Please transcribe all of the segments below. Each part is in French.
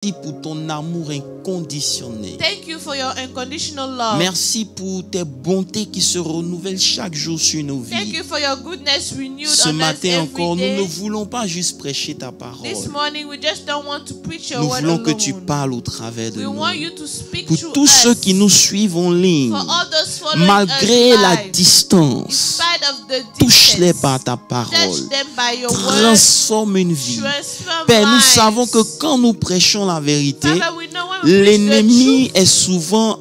Merci pour ton amour inconditionnel. Thank you for your unconditional love. Merci pour tes bontés qui se renouvellent chaque jour sur nos Thank vies. you for your goodness renewed Ce on us matin every encore, nous day. ne voulons pas juste prêcher ta parole. This morning we just don't want to preach your Nous word voulons que alone. tu parles au travers de We nous. want you to speak Pour through tous us. ceux qui nous suivent en ligne, For all those following malgré us la live, in distance, spite of the touche-les distance, par ta parole. touch them by your word. Transforme une vie. Transform Père, nous lives. savons que quand nous prêchons la vérité, Father, we know when we preach the l'ennemi truth, est souvent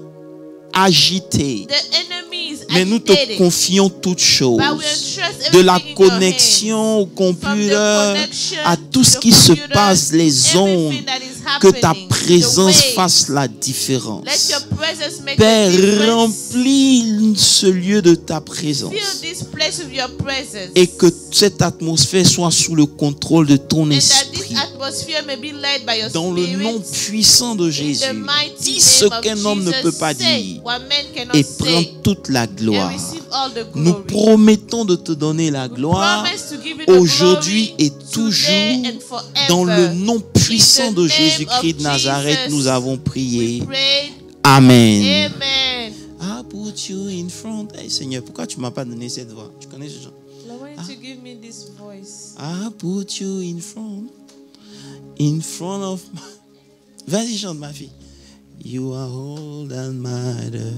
agité. the enemy is Mais nous te agitated. confions toutes choses. But we entrust De la everything in your connexion au From the computer connection à tout ce to qui se computer, passe, les ondes, everything that is que ta happening, présence the way. fasse la Let différence. your presence make Père, a difference. remplis ce lieu de ta présence Fill this place with your presence. et que cette atmosphère soit sous le contrôle de ton And that esprit. this atmosphere may be led by your Dans le spirit. nom puissant de In Jésus, the mighty dis ce name of qu'un homme ne Jesus, peut pas say dire what man cannot et say, prends toute la and gloire. receive all the Nous glory. promettons de te donner la We gloire promise to give you the aujourd'hui glory et today toujours. and forever. Dans le nom puissant In the de name Jésus-Christ of de Nazareth, Jesus, nous avons we prié. prayed. Amen. Amen. I put you in front. Hey, Seigneur, pourquoi tu m'as pas donné cette voix? Tu connais ce genre? Lord, why don't you give me this voice? I put you in front of my... Vas-y, chante ma fille. You are all that matter.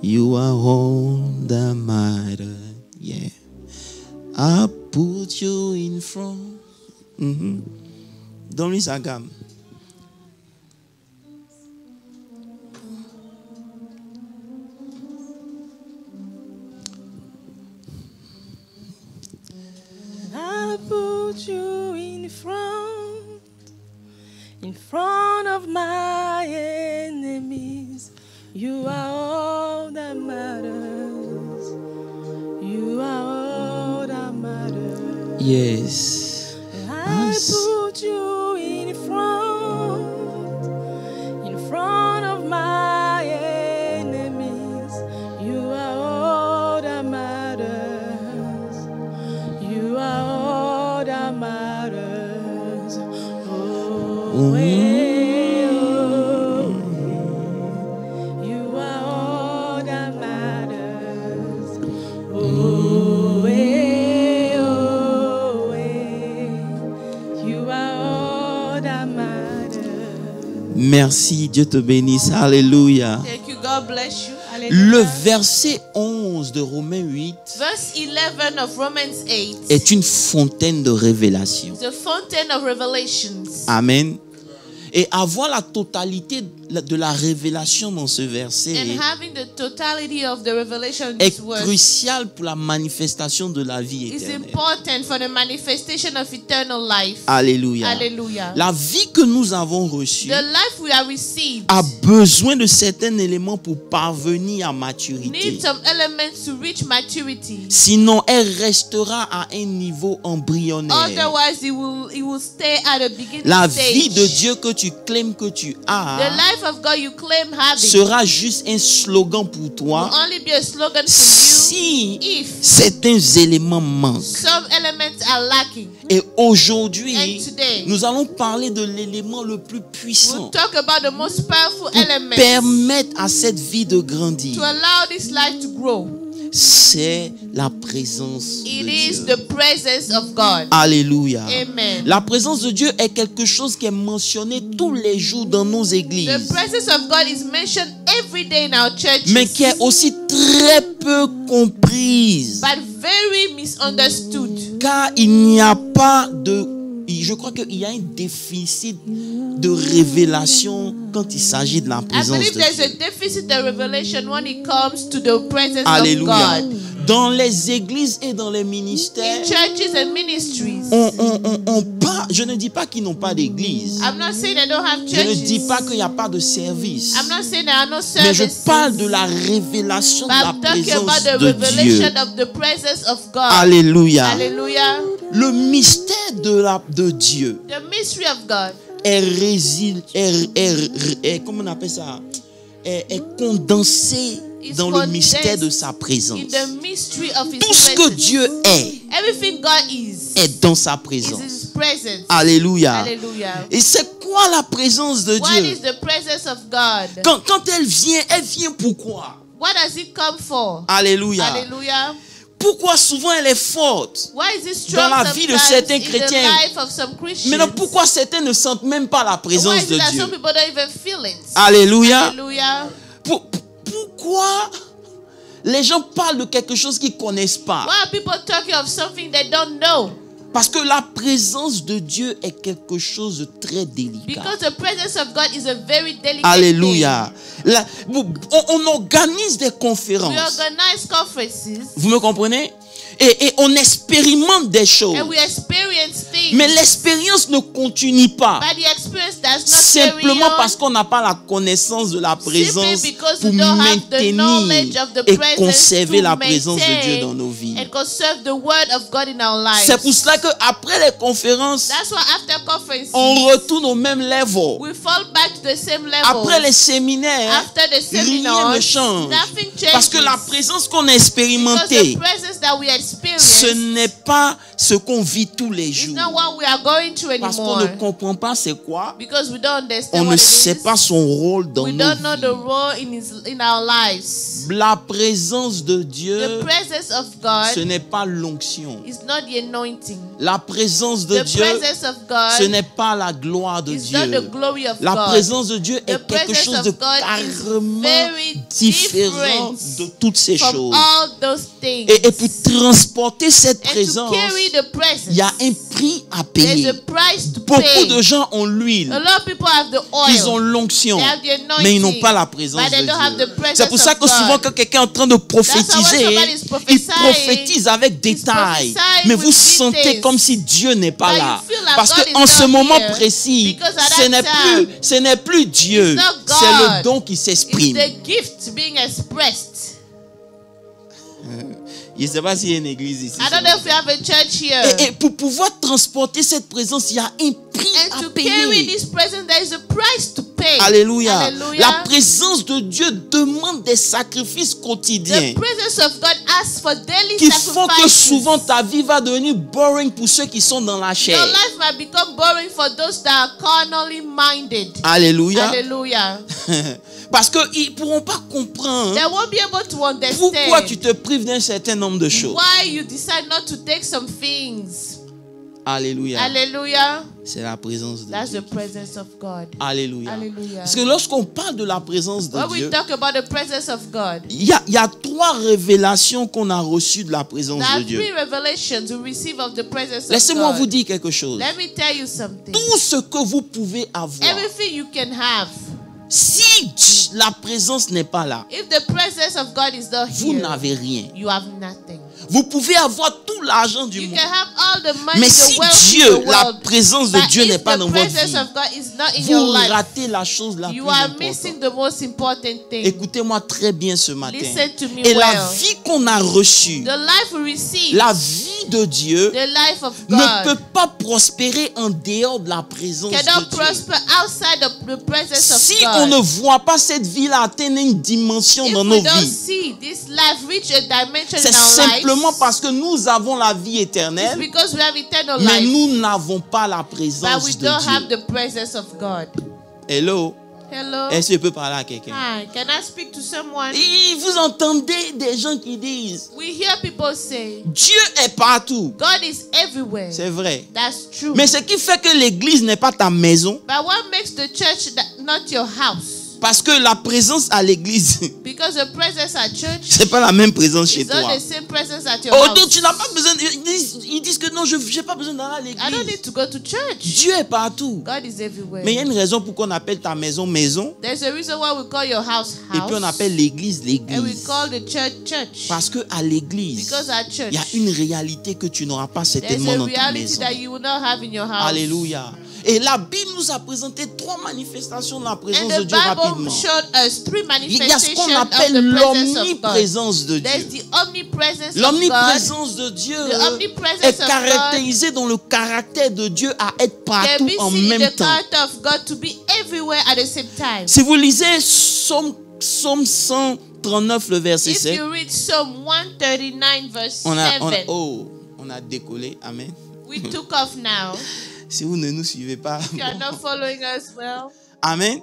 You are all that matter. Yeah. I put you in front. Donne-lui sa gamme. I put you in front of my enemies. You are all that matters. You are all that matters. Yes. I put you in front of my enemies. You are all that matters. You are all that matters. Oh, you are all that matters. Oh, you are all that matters. Merci, Dieu te bénisse. Alléluia. Thank you. God bless you. Le Hallelujah. verset 11 de Romains 8 Verse 11 of Romans 8 est une fontaine de révélation. is a fountain of revelations. Amen. Et avoir la totalité de la révélation dans ce verset And having the totality of the revelation in est this verse crucial pour la manifestation de la vie is éternelle. important for the manifestation of eternal life. Alléluia. Hallelujah. La vie que nous avons reçue The life we have received a besoin de certains éléments pour parvenir à maturité. needs some elements to reach maturity. Sinon, elle restera à un niveau embryonnaire. Otherwise, it will stay at a beginning La stage. vie de Dieu que tu claimes que tu The as life of God you claim having sera juste un slogan pour will toi only be a slogan for si you if certains éléments manquent. some elements are lacking. Et aujourd'hui, And today, nous allons parler de l'élément le plus puissant We'll talk about the most powerful pour element permettre à cette vie de to grandir. allow this life to grow. C'est la présence It de is Dieu. the presence of God. Alléluia. Amen. La présence de Dieu est quelque chose qui est mentionné tous les jours dans nos The églises, presence of God is mentioned every day in our churches, mais qui est aussi très peu comprise. but very misunderstood. Car il n'y a pas de... Je crois qu'il y a un déficit de révélation quand il s'agit de la I présence believe de there's a Dieu. deficit of revelation when it comes to the presence Alléluia. of God. Dans les églises et dans les In ministères, churches and ministries. je ne dis pas qu'ils n'ont pas d'église. I'm not saying they don't have Je ne churches. dis pas qu'il n'y a pas de service. I'm not saying there are no Mais je services. parle de la révélation But de la I'm talking présence about the de revelation Dieu. of the presence of God. Alléluia. Hallelujah. Le mystère de Dieu The mystery of God comment on appelle ça? Est condensé is dans le mystère condensed de sa présence. in the mystery of His Tout ce que presence. Dieu est Everything God is dans sa is présence. His presence. Alléluia. Hallelujah. Et c'est quoi la présence de What Dieu? is the presence of God? Quand elle vient pourquoi? What does it come for? Alléluia. Hallelujah. Pourquoi souvent elle est forte? Why is it Dans strong la vie de sometimes certains in the chrétiens. life of some Christians? Maintenant, pourquoi certains ne sentent même pas la Why présence is de it that Dieu? some people don't even feel it? Alléluia. Hallelujah. Pourquoi les gens parlent de quelque chose qu'ils ne connaissent pas? Why are people talking of something they don't know? Parce que la présence de Dieu est quelque chose de très délicat. Because the presence of God is a very delicate Alléluia. On organise des thing. conférences. We organize conferences Vous me comprenez? Et on expérimente des choses. and we experience things. Mais l'expérience ne continue pas. But the experience does not carry Simplement on parce qu'on n'a pas la connaissance de la présence simply because pour we don't have the maintenir knowledge of the et presence conserver to la présence de Dieu maintain dans nos vies. and conserve the word of God in our lives. C'est pour cela qu'après les conférences, That's why after conferences, on retourne au même level. we fall back to the same level. Après les séminaires, After the rien seminars, ne change. nothing changes. Parce que la présence qu'on a Because expérimentée, the presence that we experience ce n'est pas ce qu'on vit tous les is jours. not what we are going through Parce qu'on anymore. ne comprend pas c'est quoi. Because we don't understand On what ne it sait is. pas son rôle dans We nos don't know the vies. role in our lives. La présence de The Dieu, presence of ce God n'est pas l'onction. is not the anointing. La présence de The Dieu, presence of ce God n'est pas la gloire de is not the Dieu. glory of La God. présence de Dieu The est quelque presence chose de of God is carrément very différent different de toutes ces from choses. all those things. Et pour transporter cette And to présence, carry the presence, il y a un prix à there's payer. a price to Beaucoup pay. de gens ont l'huile, A lot of people have the ils ont oil, l'onction, they have the anointing, mais ils n'ont pas la présence but they de don't have the Dieu. presence C'est pour ça of que souvent God. quand quelqu'un est en train de prophétiser, somebody is il prophesying, prophétise avec détail. prophesying Mais with vous sentez details. comme si Dieu n'est pas But là. you feel like Parce God qu'en is ce not moment here. précis, Because at that ce n'est plus Dieu, it's not God. c'est le don qui It's s'exprime. the gift being expressed. Je ne sais pas s'il y a une église ici. I don't know if we have a church here. Et pour pouvoir transporter cette présence, il y a un prix And à to carry payer. this presence, there is a price to pay. Alléluia. Hallelujah. La présence de Dieu demande des sacrifices quotidiens The presence of God asks for daily qui font que sacrifices. souvent ta vie va devenir boring pour ceux qui sont dans la chair. Your life might become boring for those that are carnally minded. Alléluia. Hallelujah. Parce qu'ils ne pourront pas comprendre They won't be able to pourquoi understand tu te prives d'un certain nombre de choses. why you decide not to take some things. Alléluia. Hallelujah. C'est la présence de That's Dieu. the presence of God. Alléluia. Hallelujah. Parce que lorsqu'on parle de la présence de When we Dieu, talk about the presence of God, il y a 3 révélations qu'on a reçues de la présence there are de Dieu. 3 revelations we receive of the presence of Laissez-moi God. vous dire quelque chose. Let me tell you something. Tout ce que vous pouvez avoir, Everything you can have, si la présence n'est pas là, if the presence of God is not vous here, n'avez rien. you have nothing. Vous pouvez avoir tout l'argent du You monde. can have all the money, Mais the si wealth in Dieu, the la world, présence de but Dieu if n'est pas the dans votre presence vie, of God is not in your vous life, ratez la chose la plus you are importante. missing the most important thing. Écoutez-moi très bien ce matin. Listen to me Et la well. vie qu'on a reçue, The life we receive, la vie de Dieu, the life of ne God, peut pas prospérer en dehors de la présence cannot de Dieu. prosper outside of the presence of Si God. on ne voit pas cette vie-là atteindre une dimension If dans we nos don't vies, see this life reach a dimension c'est in our simplement lives, parce que nous avons la vie it's éternelle, because we have eternal mais life, nous n'avons pas la but présence we de don't have Dieu. the presence of God. Hello? Hello? Est-ce que je peux parler à quelqu'un? Hi, can I speak to someone? Et vous entendez des gens qui disent, We hear people say, Dieu est partout. God is everywhere. C'est vrai. That's true. Mais ce qui fait que l'église n'est pas ta maison, But what makes the church not your house? parce que la présence à l'église, Because the presence at church c'est pas la même présence chez is not toi. the same presence at your Oh, house. donc tu n'as pas besoin. Ils disent que non, je n'ai pas besoin d'aller à I don't l'église. need to go to church. Dieu est partout. God is everywhere. Mais il y a une raison pour qu'on appelle ta maison maison, There's a reason why we call your house et puis on house, appelle l'église and we l'église. call the church church. Parce que à l'église, Because at church, il y a une réalité que tu n'auras pas there's certainement a dans ta reality maison. that you will not have in your house. Alléluia. Et la Bible nous a présenté 3 manifestations de la And présence the de Dieu Bible rapidement. showed us 3 Il y a ce manifestations qu'on of appelle the presence of God. l'omniprésence de There's Dieu. the omnipresence of God. L'omniprésence de Dieu The omnipresence est of caractérisée dans le caractère de Dieu à être Can partout be en seen in même the temps. character of God to be everywhere at the same time. Si vous lisez Psaume 139, le verset If 7, you read Psalm 139 verse on 7, a On a décollé. Amen. We took off now. Si vous ne nous suivez pas. If you are not following us well. Amen.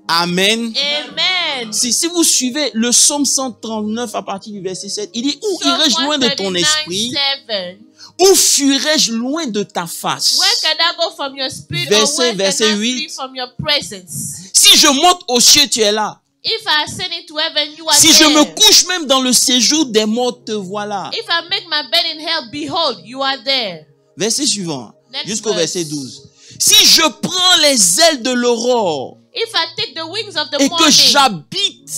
Amen. Amen. Si vous suivez le psaume 139 à partir du verset 7, il dit, où irai-je loin de ton esprit? 139:7. Où fuirai-je loin de ta face? Where can I go from your spirit? Verset- Or where verset can I 8. flee from your presence? Si je monte aux cieux, tu es là. If I ascend into heaven, you are Si there. je me couche même dans le séjour des morts, te voilà. If I make my bed in hell, behold, you are there. Verset suivant, Next jusqu'au verse. verset 12. Si je prends les ailes de l'aurore If I take the wings of the et que morning j'habite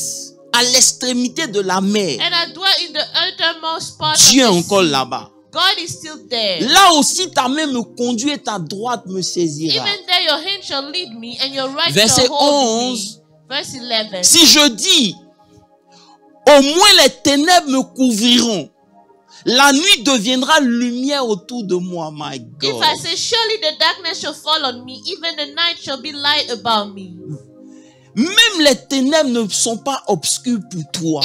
à l'extrémité de la mer, and I dwell in the uttermost part Dieu est of the encore sea, là-bas. God is still there. Là aussi, ta main me conduit et ta droite me saisira. Even there your hand shall lead me and your right Verset shall hold 11. me. Verse 11. Si je dis, au moins les ténèbres me couvriront, la nuit deviendra lumière autour de moi, my If God. I say, surely the darkness shall fall on me, even the night shall be light about me. Même les ténèbres ne sont pas obscures pour toi.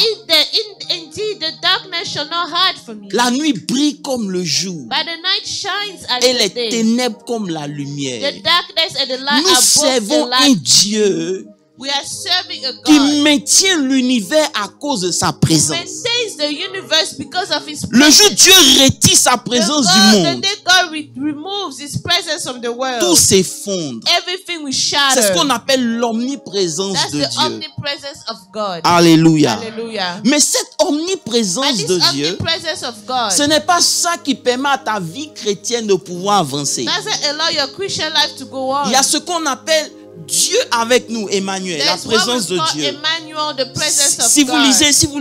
Indeed, the darkness shall not hide from me. La nuit brille comme le jour But the night shines as et the les day. ténèbres comme la lumière. The darkness and the light Nous are both the servons un light. Dieu We are serving a qui God maintient l'univers à cause de sa who présence. maintains the universe because of His Le jour presence. Dieu retire sa présence du The monde, day God removes His presence from the tout world, s'effondre. everything will C'est shatter. ce qu'on appelle l'omniprésence That's de the Dieu. omnipresence of God. Alléluia. Hallelujah. Mais cette But omniprésence this de Dieu, omnipresence of God ce n'est pas ça qui permet à ta vie chrétienne de pouvoir avancer. doesn't allow your Christian life to go on. Il y a ce qu'on appelle Dieu avec nous, Emmanuel, la That's what présence we de call Dieu. Emmanuel, the presence of Si vous God.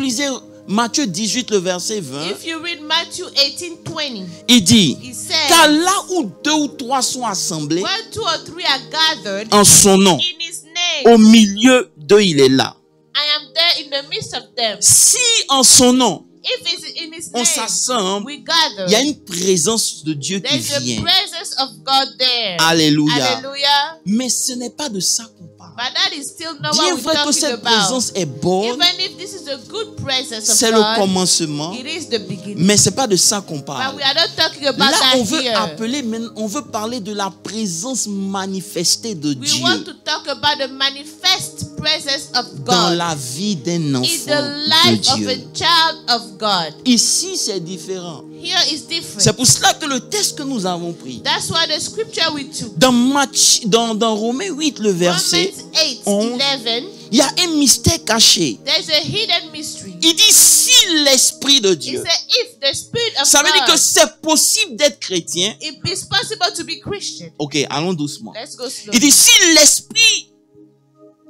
lisez Matthieu 18, le verset 20, If you read Matthew 18:20, il dit, he car says, là où 2 ou 3 sont assemblés where 2 or 3 are gathered en son nom, in His name, au milieu d'eux, il est là. I am there in the midst of them. Si en son nom, If it's in His on name, s'assemble, we gather. il y a une présence de Dieu qui There's a vient. presence of God there. Alléluia. Hallelujah. Mais ce n'est pas de ça qu'on parle. But that is still not Bien what we're vrai que talking cette about. présence est bonne, Even if this is a good presence of c'est le God, commencement, it is the beginning. mais c'est pas de ça qu'on But parle. we are not talking about Là, that on veut here. appeler, on veut parler de la présence manifestée de We Dieu want to talk about the manifest presence of dans God la vie d'un in enfant the life de of Dieu. a child of God. Ici, c'est différent. Here is different. C'est pour cela que le texte que nous avons pris, That's why the scripture we took. dans Romains 8, le verset, Romans 8, 11. 11. il y a un mystère caché. There's a hidden mystery. Il dit, si l'Esprit de It Dieu, says if the Spirit of ça veut dire que God, c'est possible d'être chrétien. it is possible to be Christian. Ok, allons doucement. Let's go Il slowly. dit, si l'Esprit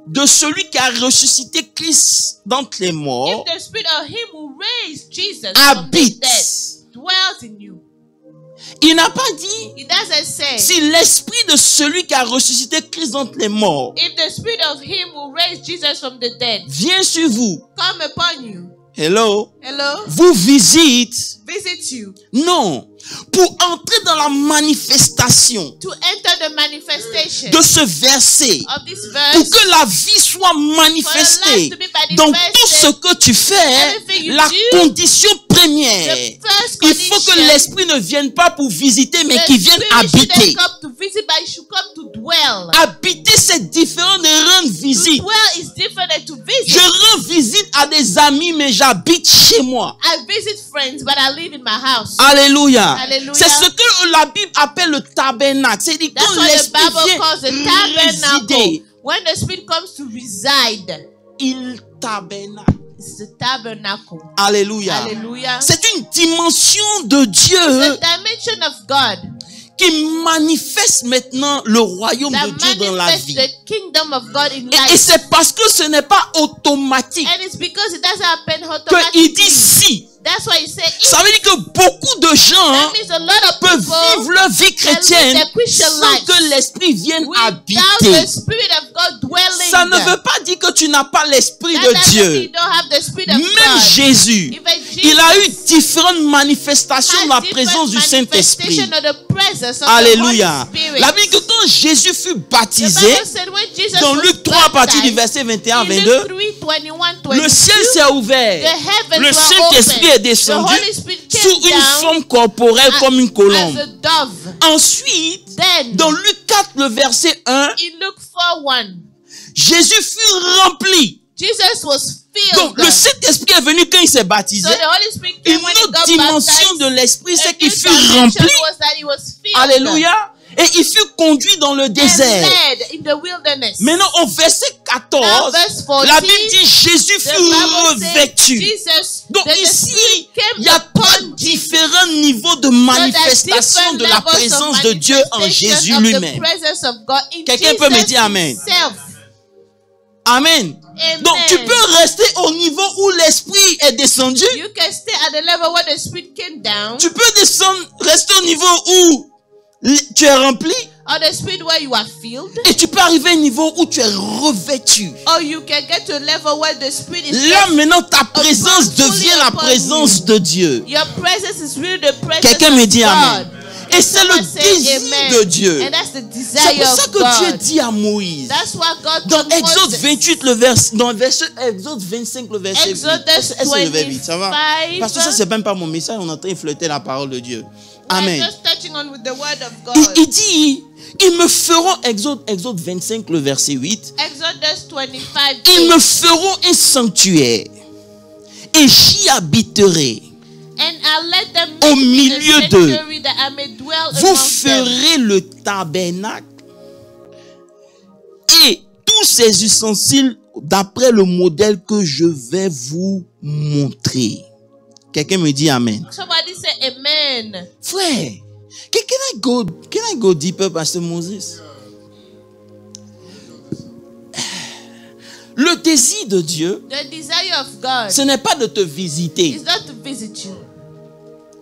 de celui qui a ressuscité Christ d'entre les morts If the Spirit of Him who raised Jesus from the habite, dead dwells in you. il n'a pas dit, It doesn't say si l'Esprit de celui qui a ressuscité Christ d'entre les morts if the Spirit of Him who raised Jesus from the dead vient sur vous, come upon you. hello, Hello? vous visite. Visit you. Non, pour entrer dans la manifestation To enter the manifestation de ce verset, of this pour verse. que la vie soit manifestée For your life to be dans manifested, tout ce que tu fais, everything you la do, condition première, The first il faut que condition, l'Esprit ne vienne pas pour visiter, mais the qu'il vienne Spirit shouldn't habiter. come to visit, but it should come to dwell. Habiter, c'est différent de rendre To visite. dwell is different than to visit. Je rends visite à des amis, mais j'habite chez moi. I visit friends, but I live in my house. Alléluia. Alléluia. C'est ce que la Bible appelle le tabernacle. C'est-à-dire That's quand what the l'Esprit Bible calls the vient tabernacle. résider, When the Spirit comes to reside, il tabernacle. it's the tabernacle. Alléluia. Hallelujah. C'est une dimension de The Dieu dimension of God qui manifeste maintenant le royaume that de Dieu dans la manifests vie. the kingdom of God in Et life. c'est parce que ce n'est pas automatique And it's because it doesn't happen qu'il dit automatically. si. That's why he said if. Ça veut dire que beaucoup de gens That means a lot of peuvent people vivre leur vie chrétienne their Christian sans life que l'Esprit vienne without habiter. the Spirit of God God dwelling. Ça ne veut pas dire que tu n'as pas l'Esprit That de doesn't mean Dieu. you don't have the Spirit of Même God. Jésus, Even il a eu Jesus différentes manifestations de la has different présence du Saint-Esprit. manifestation of the presence of Alléluia. the Holy Spirit. La Bible dit que quand Jésus fut The baptisé, Bible said when Jesus dans was Luc 3 à partir du baptized, verset 21 à in 22, Luke 3, 21, le ciel 22, s'est ouvert. the heavens Le were Saint-Esprit open. est descendu The Holy Spirit came sous une down forme corporelle comme une as colombe. a dove. Ensuite, Then, dans Luc 4, le verset 1, in Luke 4:1, Jésus fut rempli. Jesus was filled. Donc, le Saint-Esprit est venu quand il s'est baptisé. So the Holy Spirit Une came when he autre got dimension baptized. de l'Esprit, c'est A qu'il new fut dimension rempli. was that he was filled Alléluia. Et il fut conduit dans le and désert. led in the wilderness. Maintenant, au verset 14, Now, verse 14, la Bible dit Jésus the fut Bible says revêtu. Jesus, Donc the ici, Spirit came il y a trois upon Jesus. différents niveaux de So manifestation that de la different levels présence of de Dieu en manifestation Jésus of the lui-même. presence of God in Quelqu'un peut me Jesus dire Amen. himself. Amen. Amen. Donc tu peux rester au niveau où l'Esprit est descendu. You can stay at the level where the Spirit came down, Tu peux descendre, rester au niveau où tu es rempli. or the Spirit where you are filled, Et tu peux arriver au niveau où tu es revêtu. or you can get to a level where the Spirit is Là just- maintenant ta présence devient la présence de Dieu. your presence is really the presence Quelqu'un of me dit God. Amen. Et c'est le Someone say désir amen. de Dieu. And that's the C'est pour desire ça of que Dieu God. dit à Moïse, That's why God dans told Exode Moses, 28, dans le verset, Exode 25, le verset 8. Exodus Est-ce que le verset 8, ça va? 25. Parce que ça, c'est même pas mon message, on est en train de flirter la parole de Dieu. we're Amen. just touching on with the word of God. Il dit, ils me feront, Exode 25, le verset 8, Exodus 25. ils me feront un sanctuaire et j'y habiterai. And I'll let them Au make me milieu a d'eux. sanctuary that I may dwell Vous amongst them. ferez le tabernacle et tous ses ustensiles d'après le modèle que je vais vous montrer. Quelqu'un me dit Amen. Somebody say amen. Frère, can I go deeper, Pastor Moses? Le désir de Dieu, The desire of God ce n'est pas de te visiter. is not to visit you.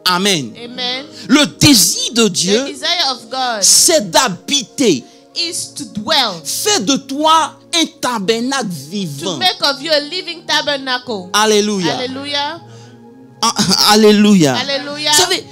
Amen. Amen. Le désir de The Dieu, desire of God c'est d'habiter. is to dwell, Fais de toi un tabernacle to vivant. make of you a living tabernacle. Alléluia. Hallelujah. Alléluia. Hallelujah. Vous savez,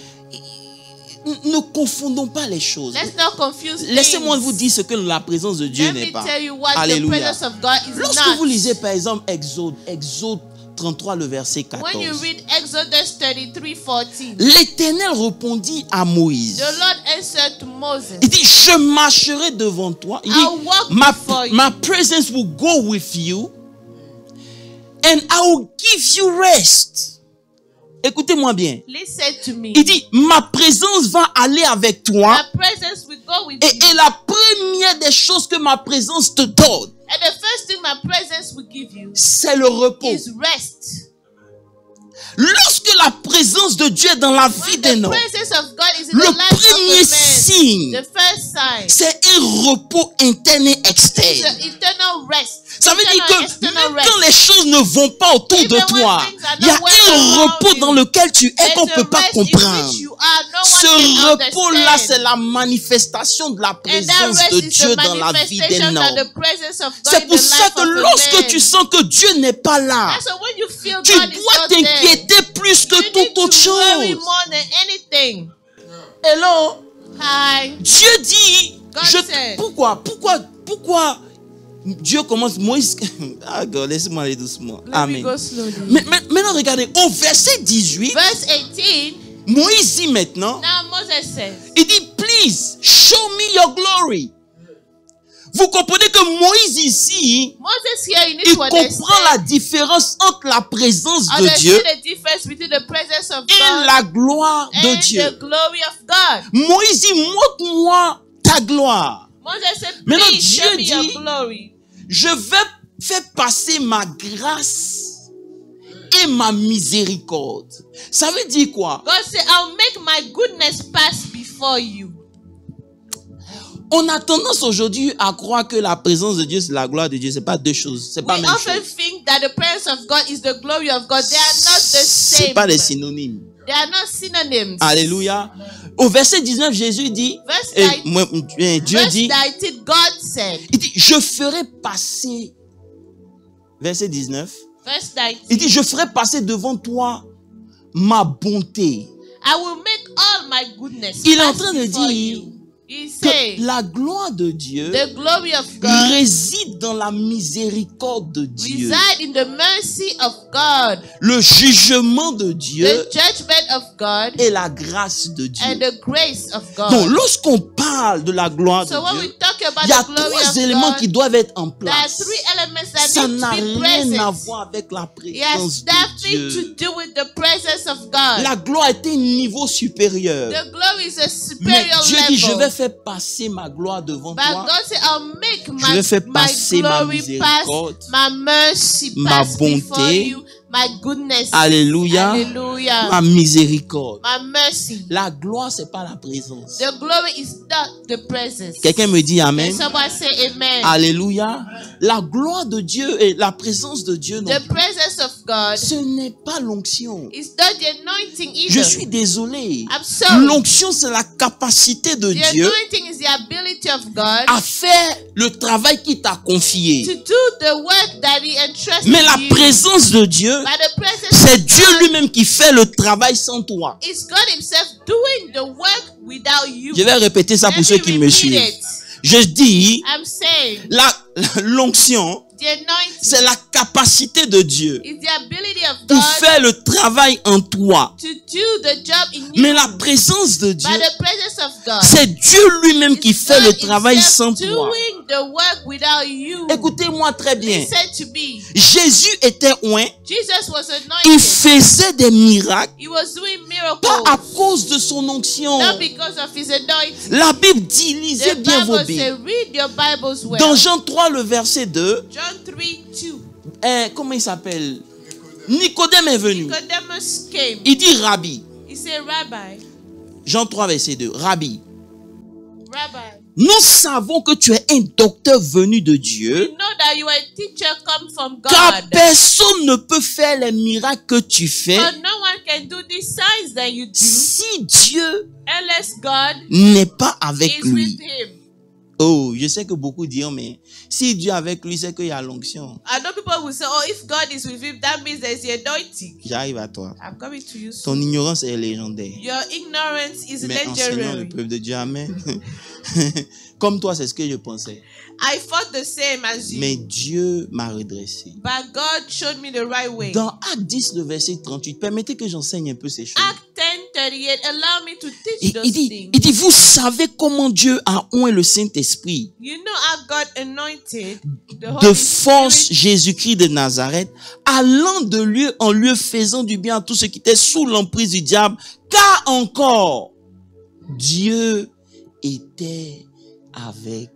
ne confondons pas les choses. Let's not confuse Laissez-moi things. vous dire ce que la présence de Dieu Let n'est me pas. tell you what the Alléluia. presence of God is Lorsque not. vous lisez par exemple Exode 33, le verset When you 14, read Exodus 33:14, l'Éternel répondit à Moïse. the Lord answered to Moses, Il dit, je marcherai devant toi. Il I'll dit, walk before you. my presence will go with you and I will give you rest. Écoutez-moi bien. Listen to me. Il dit, ma présence va aller avec toi. My presence will go with Et you. la première des choses que ma présence te donne, And the first thing my presence will give you c'est le repos. is rest. Lorsque la présence de Dieu est dans la vie When d'un the homme, presence of God is in le the life of premier a man, signe, the first sign c'est un repos interne et is externe. an eternal rest. Ça veut dire que External même quand les choses ne vont pas autour de Even when toi, things are il y a not well un around repos you, dans lequel tu es qu'on ne there's peut a pas rest in comprendre. which you are. No one Ce can repos-là, understand. c'est la manifestation de la And that présence rest de is Dieu the dans la vie manifestation d'un of homme. the presence of God C'est in pour the ça life que of a lorsque man. tu sens que Dieu n'est pas là, That's why when you feel tu God is dois not there, t'inquiéter plus que you need toute autre to worry chose. more than anything. Hello? Hi. Dieu dit, God said. pourquoi Dieu commence, Moïse, ah God, laissez-moi aller doucement. Let me Amen. go slowly. Maintenant, regardez, au verset 18, Verse 18. Moïse dit maintenant, Now Moses says, il dit, please, show me your glory. Vous comprenez que Moïse ici, Moses here, you need il to comprend la understand, différence entre la présence de Dieu understand the difference between the presence of et God la gloire de and Dieu. the glory of God. Moïse dit, montre-moi ta gloire. Moses said, Maintenant, please show me Dieu your dit, glory. Je vais faire passer ma grâce et ma miséricorde. Ça veut dire quoi? God said, I'll make my goodness pass before you. On a tendance aujourd'hui à croire que la présence de Dieu, c'est la gloire de Dieu. C'est pas deux choses. C'est pas We la même often chose. think that the presence of God is the glory of God. They are not the C'est same. pas des synonymes. They are not synonyms. Alléluia. Au verset 19, Jésus dit, Dieu Verse dit, 19, God said, il dit, je ferai passer, verset 19, verse 19, il dit, je ferai passer devant toi ma bonté. I will make all my goodness Il est en pass train de before dire you. He que said, la gloire de Dieu the glory of God réside dans la miséricorde de Dieu. reside in the mercy of God, Le jugement de Dieu the judgment of God, et la grâce de Dieu. and the grace of Donc, God. lorsqu'on parle de la gloire So when de we Dieu, talk about il y a the glory trois of éléments God, qui doivent être en there are place. 3 elements that Ça need n'a to be rien à present. voir avec la It has présence de nothing Dieu. to do with the presence of God. La gloire était un niveau supérieur. The glory is a Mais superior Dieu dit, je level. vais faire passer ma gloire devant But toi. God said, I'll make Je vais faire my passer ma glory pass, miséricorde, my mercy ma pass before bonté. you, my goodness. Alléluia. Hallelujah. Ma miséricorde. My mercy. La gloire, c'est pas la présence. The glory is not the presence. Quelqu'un me dit Amen. Can someone say amen? Alléluia. La gloire de Dieu et la présence de Dieu, non, The presence of God ce n'est pas l'onction. is not the anointing either. Je suis désolé. I'm sorry. L'onction, c'est la capacité de The Dieu anointing is the ability of God à faire le travail qu'il t'a confié. to do the work that He entrusted Mais la you. présence de Dieu, By the presence c'est of Dieu God, lui-même qui fait le travail sans toi. it's God Himself doing the work without you. Je vais répéter ça pour Let ceux me qui me repeat suivent. it. Je dis, I'm saying l'onction, the anointing c'est la capacité de Dieu is the ability of pour God faire le travail en toi. to do the job in you. Mais la présence de Dieu, By the presence of God, c'est Dieu lui-même qui it's fait le God travail himself sans toi. doing the work without you. Écoutez-moi très bien. Listen to me. Jésus était oint, Jesus was il anointed. faisait des miracles, He was doing pas à miracles, cause de son onction. not because of his anointing. La Bible dit, lisez The bien vos Bible says, Bibles. read your Bibles well. Dans Jean 3, le verset 2, John 3:2. comment il s'appelle? Nicodème est venu. Nicodemus came. Il dit Rabbi. He said, Rabbi, Jean 3, verset 2. Rabbi. Rabbi, Nous savons que tu es un docteur venu de we Dieu, know that you are a teacher come from car God. personne ne peut faire les miracles que tu fais But no one can do these signs that you do si Dieu unless God n'est pas avec is lui. with him. Oh, je sais que beaucoup diront, mais si Dieu est avec lui, c'est qu'il y a l'onction. I know people will say, oh, if God is with him, that means there's the anointing. J'arrive à toi. I'm coming to you Ton soon. ignorance est légendaire. Your ignorance is Mais enseignons le legendary. peuple de Dieu. Amen. Comme toi, c'est ce que je pensais. I thought the same as you. Mais Dieu m'a redressé. But God showed me the right way. Dans Acte 10, le verset 38, permettez que j'enseigne un peu ces choses. Acts 10:38, allow me to teach Il those dit, things. il dit, vous savez comment Dieu a oint le Saint-Esprit You know how God anointed the de Holy force Spirit Jésus-Christ de Nazareth, allant de lieu en lieu, faisant du bien à tous ceux qui étaient sous l'emprise du diable, car encore Dieu était avec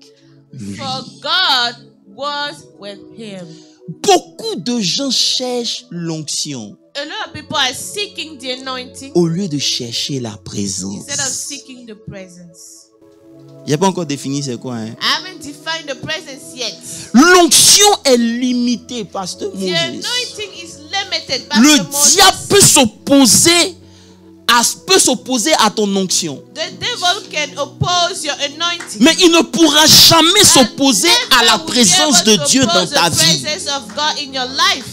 lui. for God was with him. Beaucoup de gens cherchent l'onction A lot of people are seeking the anointing au lieu de chercher la présence. instead of seeking the presence. J'ai pas encore défini c'est quoi. Hein? I haven't defined the presence yet. L'onction est limitée, pasteur The Moses. anointing is limited. Le Pastor Moses. diable peut s'opposer à ton onction. The devil can oppose your anointing. Mais il ne pourra jamais And s'opposer à la never will be présence able de to Dieu dans oppose ta the vie. presence of God in your life.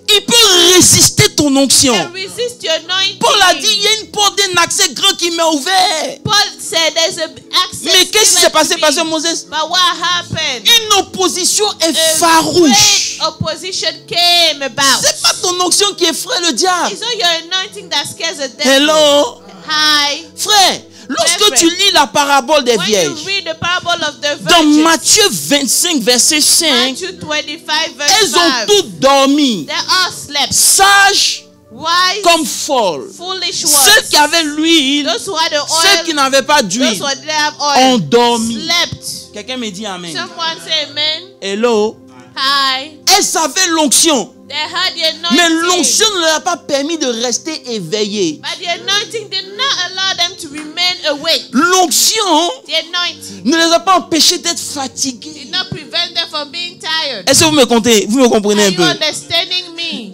Il peut résister ton onction. Can resist your anointing. Paul a dit, il y a une porte d'un accès grand qui m'est ouvert. Paul said there's an access. Mais qu'est-ce qui s'est given passé, to pasteur me. Moses? But what happened? Une opposition est A farouche. great opposition came about. C'est pas ton onction qui effraie le diable. It's not your anointing that scares the devil. Hello? Hi. Frère, lorsque Reverend. tu lis la parabole des When vierges, you read the parable of the dans virgins, Matthieu 25, verset 5, Matthew 25 verse elles 5, ont toutes dormi, they all slept. sages Wise, comme folles. foolish Celles ones. qui avaient l'huile, Those who had the celles qui oil, n'avaient pas those d'huile, who didn't have ont oil, dormi. slept. Quelqu'un me dit Amen. Someone say amen. Hello? Hi. Elles avaient l'onction, They had the mais anointing. l'onction ne leur a pas permis de rester éveillés. But the anointing did not allow them to remain awake. L'onction The anointing ne les a pas empêchés d'être fatigués. did not prevent them from being tired. Est-ce que vous me comprenez un Are you peu? understanding me?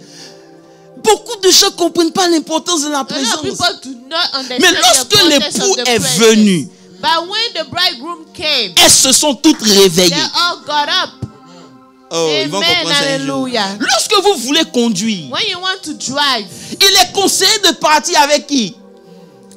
Beaucoup de gens ne comprennent pas l'importance de la A lot of présence. people do not understand Mais the lorsque importance l'époux of the est presence. venu, But when the bridegroom came, elles se sont toutes they réveillées. all got up. Oh, ils vont Amen, comprendre ça un jour. hallelujah. Lorsque vous voulez conduire, When you want to drive, il est conseillé de partir avec qui?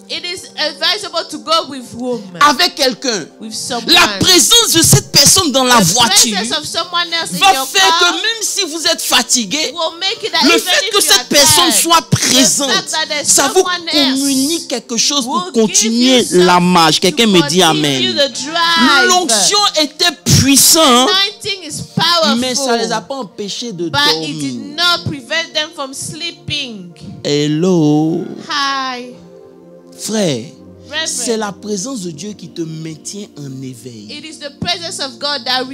it is advisable to go with whom? Avec quelqu'un. With someone. La présence de cette personne dans la The voiture presence of someone else in va your faire car que même si vous êtes fatigué, will make it that le even fait if que you are cette personne tired, soit the présente, fact that there's ça vous someone else communique quelque chose pour will give continuer you la something marche. Quelqu'un to me dit continue Amen. the drive. L'onction était puissante, Anointing is powerful, mais ça ne les a pas empêchés de but it did dormir. not prevent them from sleeping. Hello, Hi, frère. C'est brethren. la présence de Dieu qui te maintient en éveil. It is the presence of God that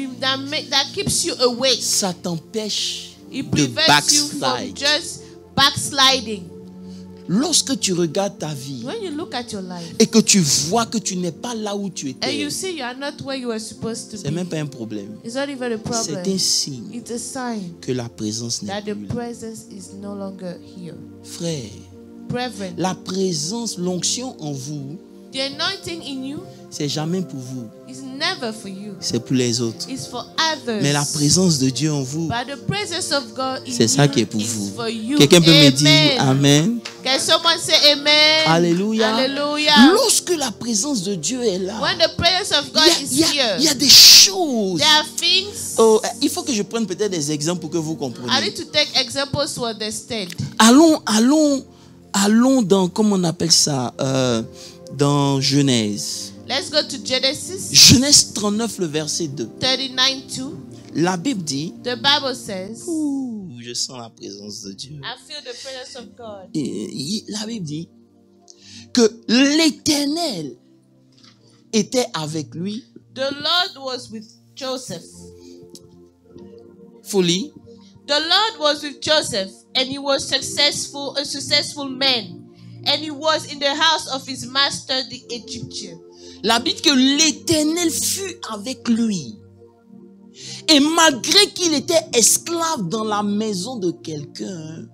keeps you awake. Ça t'empêche It de prevents you from backslide. just backsliding. Lorsque tu regardes ta vie When you look at your life et que tu vois que tu n'es pas là où tu and étais, you see you are not where you are supposed to c'est be, même pas un problème. it's not even a C'est problem. un signe It's a sign que la présence n'est that the plus là. presence is no longer here. Frère, Brethren, la présence, l'onction en vous, the anointing in you c'est jamais pour vous, is never for you. c'est pour les autres. It's for others. Mais la présence de Dieu en vous, But the presence of God in c'est ça you qui est pour is vous. for you. Quelqu'un peut me Amen. dire Amen. Can someone say amen? Alléluia. Hallelujah. Lorsque la présence de Dieu est là, When the presence of God is il y here, a des choses. there are things. Oh, il faut que je prenne peut-être des exemples pour que vous I compreniez. need to take examples to understand. Allons dans, comment on appelle ça, dans Genèse. Let's go to Genesis Genèse 39, le verset 2. 39:2. La Bible dit, The Bible says, ouh, je sens la présence de Dieu. I feel the presence of God. Et la Bible dit que l'Éternel était avec lui. The Lord was with Joseph. Folie. The Lord was with Joseph, and he was successful, a successful man, and he was in the house of his master, the Egyptian. La Bible dit que l'Éternel fut avec lui. Et malgré qu'il était esclave dans la maison de quelqu'un,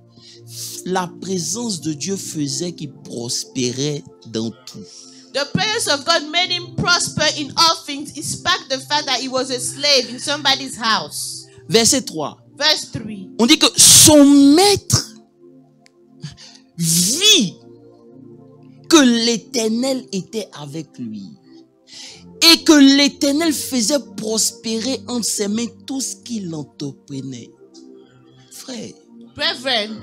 la présence de Dieu faisait qu'il prospérait dans tout. The presence of God made him prosper in all things, despite the fact that he was a slave in somebody's house. Verset 3. Verse 3. On dit que son maître vit que l'Éternel était avec lui et que l'Éternel faisait prospérer entre ses mains tout ce qu'il entreprenait. Frère, Brethren,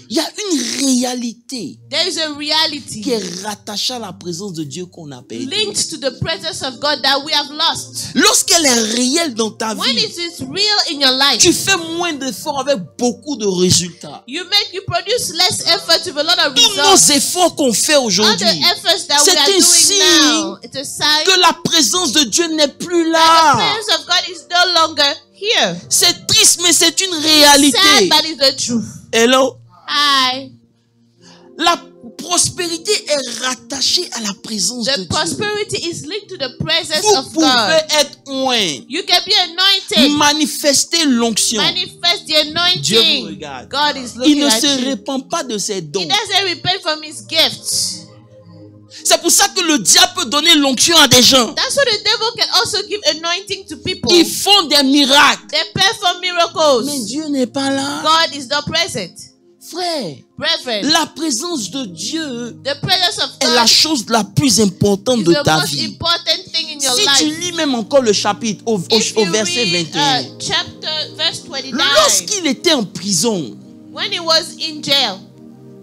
il y a une réalité there is a reality qui est rattachée à la présence de Dieu qu'on a perdue. linked to the presence of God that we have lost. Lorsqu'elle est réelle dans ta When vie, it is real in your life, tu fais moins d'efforts avec beaucoup de résultats. you produce less effort with a lot of Tous nos results. efforts qu'on fait All the aujourd'hui, efforts that we c'est are un doing signe now, it's a sign que la présence de Dieu n'est plus that the là. presence of God is no longer here. C'est triste, mais c'est une réalité. Sad, but it's the truth. Hello? Hi. La prospérité est rattachée à la présence de The Dieu. prosperity is linked to the presence Vous of pouvez God. être oint, You can be anointed. manifester l'onction. Manifest the Dieu vous anointing. regarde. God is Il looking ne at se you. répand pas de ses dons. He doesn't repent from his gifts. C'est pour ça que le diable peut donner l'onction à des gens. That's why the devil can also give anointing to people. Ils font des miracles. They perform miracles. Mais Dieu n'est pas là. God is not present. Frère, Brethren, la présence de Dieu the presence of est la God chose la plus importante is de the ta most vie. important thing in your Si tu life. lis même encore le chapitre au If you verset read 21, verse 29, lorsqu'il était en prison, when he was in jail,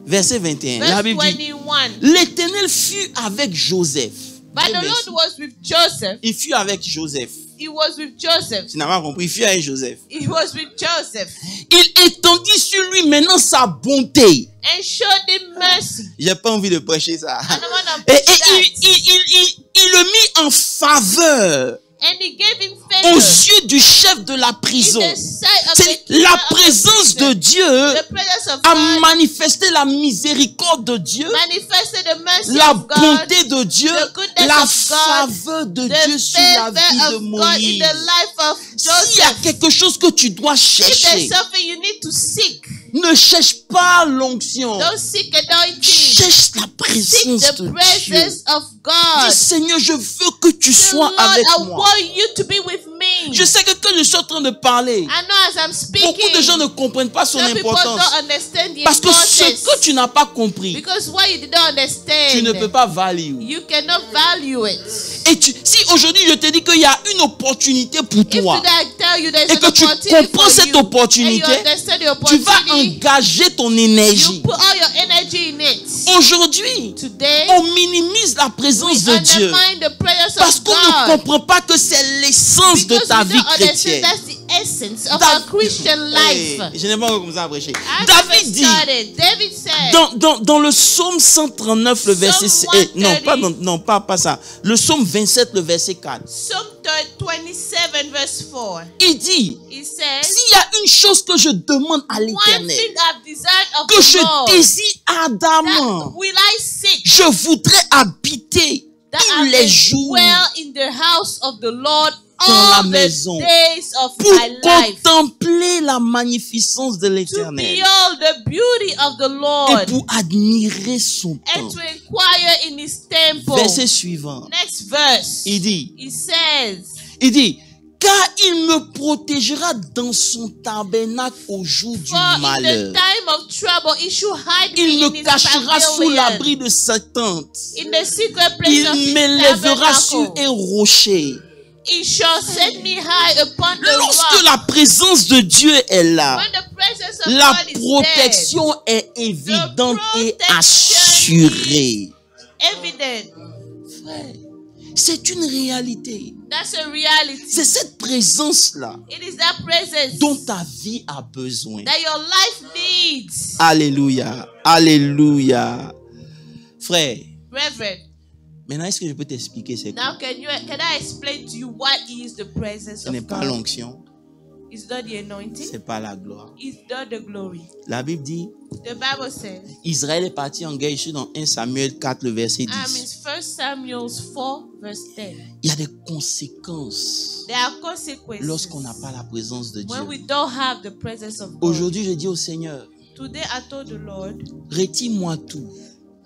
verset 21, la verse Bible dit, 21, l'Éternel fut avec Joseph. but Dieu the merci. Lord was with Joseph. Il fut avec Joseph. He was with Joseph. Tu n'as pas compris, il fut avec Joseph. He was with Joseph Il étendit sur lui maintenant sa bonté. and showed him mercy. J'ai pas envie de prêcher ça. I don't want Et, to et preach that. il le mit en faveur And he gave him aux favor yeux du chef de la in prison. the sight of C'est the keeper la of the présence de prison. Dieu The presence of a God manifesté la miséricorde de Dieu, manifested the mercy la of God, bonté de Dieu, the goodness la of God, faveur de the Dieu sur la vie favor de of God in Moïse. the life of S'il y a Joseph. quelque chose que tu dois If chercher, there's something you need need to seek. Ne cherche pas l'onction. Don't seek anointing. Cherche la Seek présence the de Dieu. presence of God. Dis, Seigneur, je veux que tu Say, sois Lord, avec I moi. want you to be with me. Je sais que quand je suis en train de parler, I know as I'm speaking, beaucoup de gens ne comprennent pas son some people importance. don't understand the Parce que ce importance. que tu n'as pas compris, Because what you did not understand, tu ne peux pas value. you cannot value it. Et si aujourd'hui je te dis qu'il y a une opportunité pour If toi, today I tell you there's et an que tu opportunity comprends for cette you, and opportunité, you understand the tu vas opportunity, engager ton you énergie. put all your energy in it. Aujourd'hui, Today, on minimise la we présence de Dieu undermine the presence parce of qu'on ne God. comprend pas que c'est l'essence de Because ta we vie don't understand chrétienne. that's the essence of Dav- our Christian life. Hey, je n'ai pas encore commencé à prêcher. I David haven't dit, started. David said, dans le psaume 139, le verset... Psalm non, pas ça. Le psaume 27, le verset 4. Psalm 27 verse 4, Il dit, he says, s'il y a une chose que je demande à one l'Éternel, thing I've desired of que the je Lord, désire that ardemment, will I seek, je voudrais habiter that tous I les may jours dwell in the house of the Lord dans la all the maison days of pour my life, contempler la magnificence de to l'Éternel behold the beauty of the et Lord, pour admirer son and temple. to inquire in his temple. Verset suivant. Next verse, Il dit, he says, car il me protégera dans son tabernacle au jour du for in the malheur. time of trouble, he should hide Il me in me his cachera sous pavilion, l'abri de sa tente. in the secret place Il of his m'élèvera sur tabernacle. un rocher. He shall set me high upon the Lorsque rock. la présence de Dieu est là, When the presence of la God is protection est évidente et protection assurée. there, evident. Frère, c'est une réalité. That's a reality. C'est cette présence-là It is that presence dont ta vie a besoin. that your life needs. Alléluia. Alléluia. Frère, Reverend, maintenant est-ce que je peux t'expliquer c'est quoi? now can I explain to you what is the presence Ce n'est of pas God? l'onction, It's not the anointing. c'est pas la gloire. It's not the glory. La Bible dit, The Bible says, Israël est parti en guerre. Je suis dans 1 Samuel 4, le verset 10. in 1 Samuel 4 verse 10, Il y a des conséquences there are consequences lorsqu'on n'a pas la présence de Dieu. when we don't have the presence of God. Aujourd'hui, je dis au Seigneur, Today I told the Lord, retire-moi tout.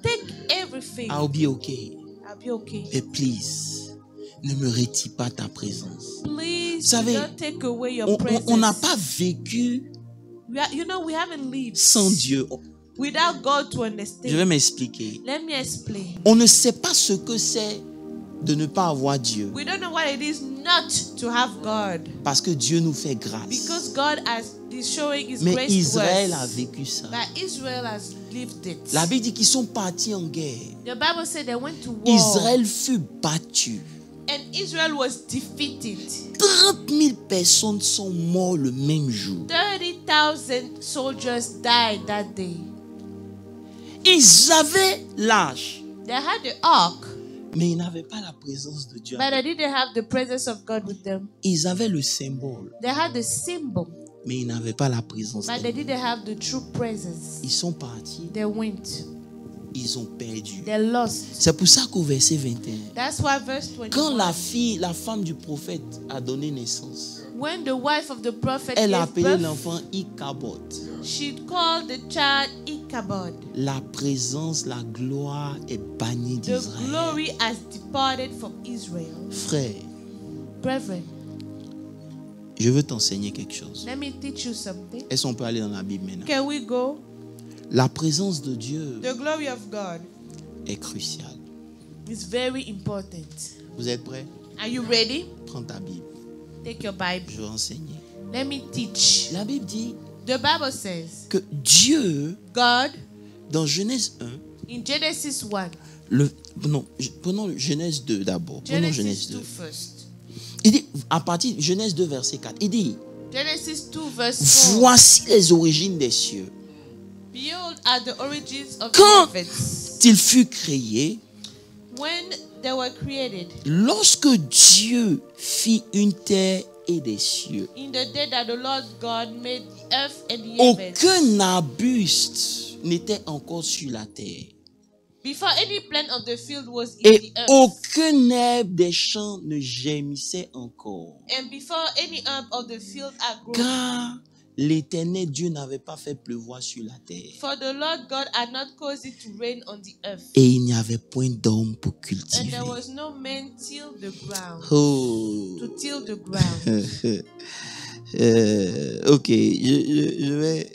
take everything. I'll be okay. I'll be okay. Et please, ne me retire pas ta présence. Please Vous savez, do not take away your On presence. n'a pas vécu We haven't lived sans Dieu. without God to Je vais understand. m'expliquer. Let me explain. On ne sait pas ce que c'est de ne pas avoir Dieu. We don't know what it is not to have God, Parce que Dieu nous fait grâce. because God is showing His Mais grace Israël to a us. vécu ça. But Israel has lived it. La Bible dit qu'ils sont partis en guerre. The Bible said they went to war, Israël fut battu. and Israel was defeated. 30 000 personnes sont mortes le même jour. 30,000 soldiers died that day. Ils avaient l'âge, They had the ark, mais ils n'avaient pas la présence de Dieu. but they didn't have the presence of God with them. Ils avaient le symbole, They had the symbol, mais ils n'avaient pas la présence but de they Dieu. didn't have the true presence. Ils sont partis, They went. ils ont perdu. They lost. C'est pour ça qu'au verset 21, That's why verse quand 21, la femme du prophète a donné naissance, when the wife of the prophet elle a gave appelé birth, l'enfant Ichabod. she called the child Ichabod. La présence, la gloire est bannie The d'Israël. glory has departed from Israel. Frère, Brethren, je veux t'enseigner quelque chose. let me teach you something. Est-ce qu'on peut aller dans la Bible maintenant? Can we go? La présence de Dieu The glory of God est cruciale. is very important. Vous êtes prêts? Are you ready? Prends ta Bible. Take your Bible. Je vais enseigner. Let me teach. La Bible dit The Bible says, que Dieu, God, dans Genèse 1, in Genesis 1, prenons Genèse 2 d'abord. Prenons Genesis Genèse 2 2. first. Il dit, à partir de Genèse 2, verset 4, il dit, Genesis 2 verse 4. voici les origines des cieux. Behold are the origins of Quand the heavens. il fut créé, When they were created, lorsque Dieu fit une terre et des cieux, in the day that the Lord God made the earth and the heavens, aucun arbuste n'était encore sur la terre. before any plant of the field was in Et the earth, aucun herbe des champs ne gémissait encore. and before any herb of the field are grown, Car l'Éternel Dieu n'avait pas fait pleuvoir sur la terre. For the Lord God had not caused it to rain on the earth, Et il n'y avait point d'homme pour and cultiver. there was no man till the ground, Oh. to till the ground. Ok, je vais...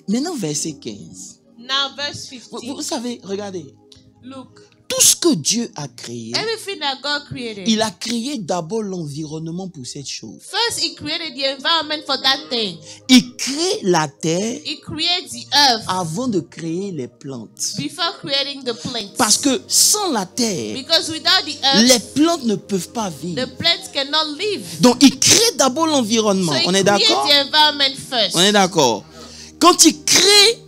Maintenant, verset 15. Now verse Vous 15. savez, regardez. Look, Tout ce que Dieu a créé, everything that God created. il a créé d'abord l'environnement pour cette chose. First, He created the environment for that thing. Il crée la terre He creates the earth avant de créer les plantes. before creating the plants. Parce que sans la terre, Because without the earth, les plantes ne peuvent pas vivre. the plants cannot live. Donc, il crée d'abord l'environnement. So He On est creates d'accord? the environment first. On est d'accord. Quand il crée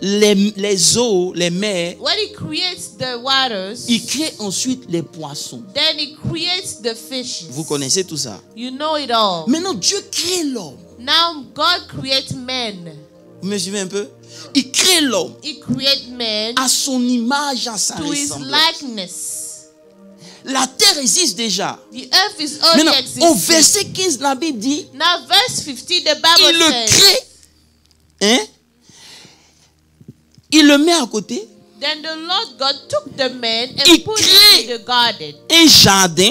les eaux, les mers, When He creates the waters, il crée ensuite les poissons. then He creates the fishes. Vous connaissez tout ça. You know it all. Maintenant, Dieu crée l'homme. Now God creates men. Vous me suivez un peu? Il crée l'homme He creates men à son image, à sa to His ressemblance. likeness. La terre existe déjà. The earth is already Maintenant, au existing. verset 15, la Bible dit, Now verse 15, the il Bible le says, crée. Hein? Il le met à côté. then the Lord God took the man and Il put crée him in the garden. Un jardin.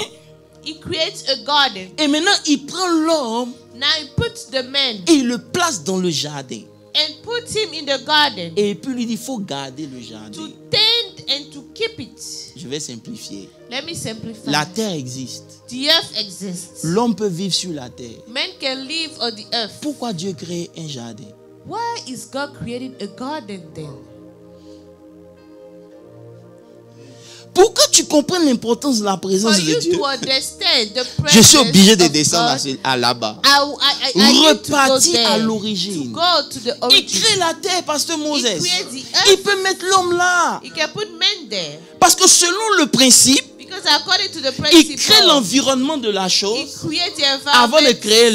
He creates a garden. Et maintenant, il prend l'homme Now He puts the man et il le place dans le jardin. and puts him in the garden Et puis lui dit, il faut garder le to jardin. tend and to keep it. Je vais simplifier. Let me simplify. La terre existe. The earth exists. L'homme peut vivre sur la terre. Men can live on the earth. Pourquoi Dieu crée un jardin? Why is God creating a garden then? Pour que tu comprennes l'importance de la For présence de you Dieu, to understand the je suis presence obligé de of descendre God, à là-bas. I need to go Reparti à there. l'origine. To go to the Il origin. crée la terre, pasteur Moses. creates the earth. Il peut mettre l'homme là. He can put men there. Parce que selon le principe, Because according to the il crée principle, l'environnement de la He chose creates the avant de environment créer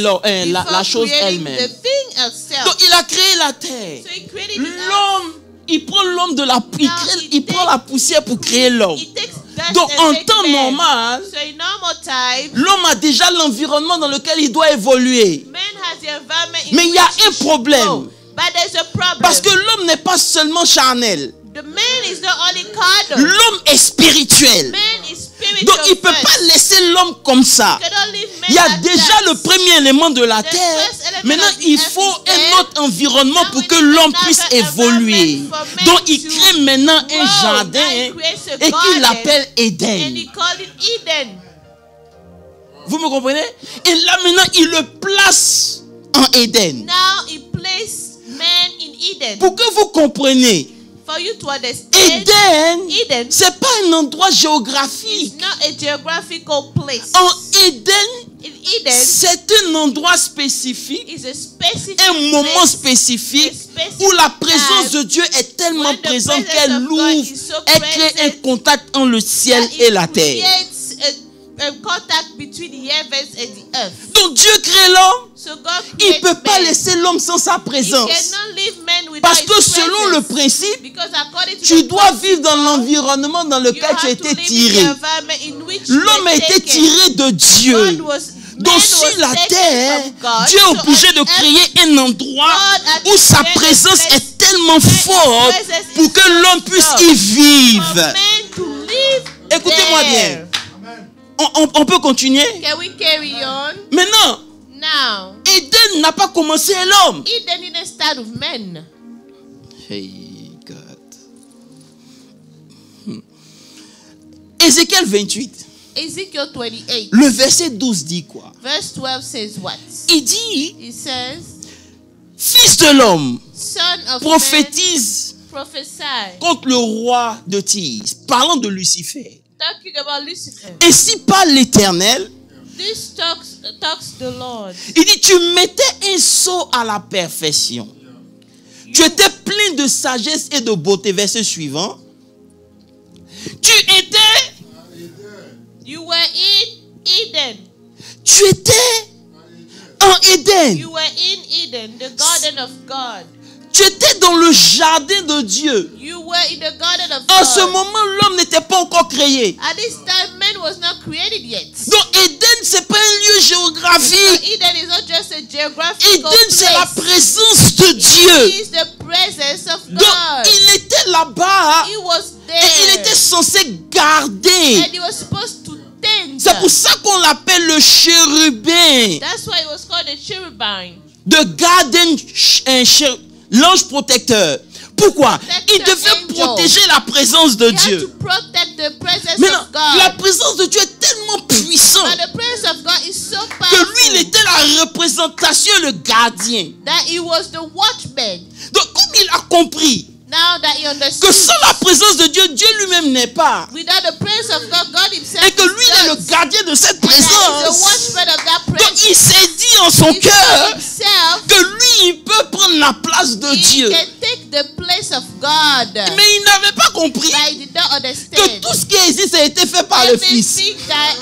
la before chose creating elle-même. the thing itself. Donc il a créé la terre. So He created the earth. L'homme, il prend l'homme de la Now, il prend la poussière pour créer l'homme. He takes dust Donc and en makes temps man. normal, So in normal time, l'homme a déjà l'environnement dans lequel il doit évoluer. man has the environment in Mais il y a which un he should problème. go. But there's a problem. Parce que l'homme n'est pas seulement charnel. The man is not only carnal. L'homme est spirituel. Man is spiritual. Donc il ne peut first. pas laisser l'homme comme ça. You cannot leave man Il y a like déjà that. le premier élément de la The terre. first element Maintenant, of the il earth faut is there. un autre environnement Now pour we que need l'homme another puisse évoluer. environment for man Donc, il to crée maintenant un grow. jardin Now he creates a et qu'il garden l'appelle And Éden. he called it Eden. Vous me comprenez? Et là, maintenant, il le place en Éden. Now he placed man in Eden. Pour que vous compreniez, For you to understand, Éden, Eden c'est pas un endroit is géographique. not a geographical place. En Éden, In Eden c'est un endroit spécifique, is a specific un moment place spécifique a specific où la présence time de Dieu est tellement when the présente presence qu'elle of God ouvre, is so elle crée un present contact entre le ciel that et it la terre. creates a contact between the heavens and the earth. Donc Dieu crée l'homme, So God il creates ne peut pas man. laisser l'homme sans sa He présence. cannot leave man without Parce his que selon le presence. principe, Because according to tu the dois vivre dans l'environnement dans you lequel tu as have to été live in tiré. the environment in which you L'homme a were été taken. tiré de Dieu. God was, Donc man sur was la taken terre, from God. Dieu est So obligé on de earth, créer un endroit God had où sa created a présence place est tellement where his forte presence pour is que so l'homme puisse strong y for vivre. man to live Écoutez-moi there. bien. On peut continuer? Can we carry on? Maintenant, Now, Éden n'a pas commencé à l'homme. Eden didn't start with men. Hey God. Ézéchiel 28, Ezekiel 28, le verset 12 dit quoi? verse 12 says what? Il dit, It says, fils de l'homme, Son of prophétise man, prophesy. contre le roi de Tyr, parlant de Lucifer. Talking about Lucifer. Ainsi parle l'Éternel. This talks the Lord. Il dit, tu mettais un sceau à la perfection. Tu étais plein de sagesse et de beauté. Verset suivant. Tu étais, You were in Eden. tu étais en Éden. You were in Eden, the garden of God. Tu étais dans le jardin de Dieu. You were in the garden of En ce God. moment, l'homme n'était pas encore créé. At this time, man was not created yet. Donc Éden, c'est pas un lieu géographique. géographique. Eden is not just a geographical Eden, c'est la place. présence de Dieu. It is the presence of Donc, God. il était là-bas He was et il there. était censé garder. And he was supposed to tend. C'est pour ça qu'on l'appelle le chérubin. That's why it was called the cherubim. De garden, l'ange protecteur. Pourquoi? Il devait protéger la présence de He had to Dieu. protect the presence Maintenant, of God. la présence de Dieu est tellement puissante But the presence of God is so que lui, il powerful était la représentation, le gardien. that he was the watchman. Donc, comme il a compris Now that he que understood, sans la présence de Dieu, Dieu lui-même n'est pas. without the presence of God, God himself Et que lui, il est le is gardien de cette and that is the présence. watchman of that Donc, presence. il s'est dit en son He told cœur himself que lui, il peut prendre la place de he Dieu. can take the place of God. Mais il n'avait pas compris But he did not que understand. tout ce qui existe a été fait par le Fils. Everything that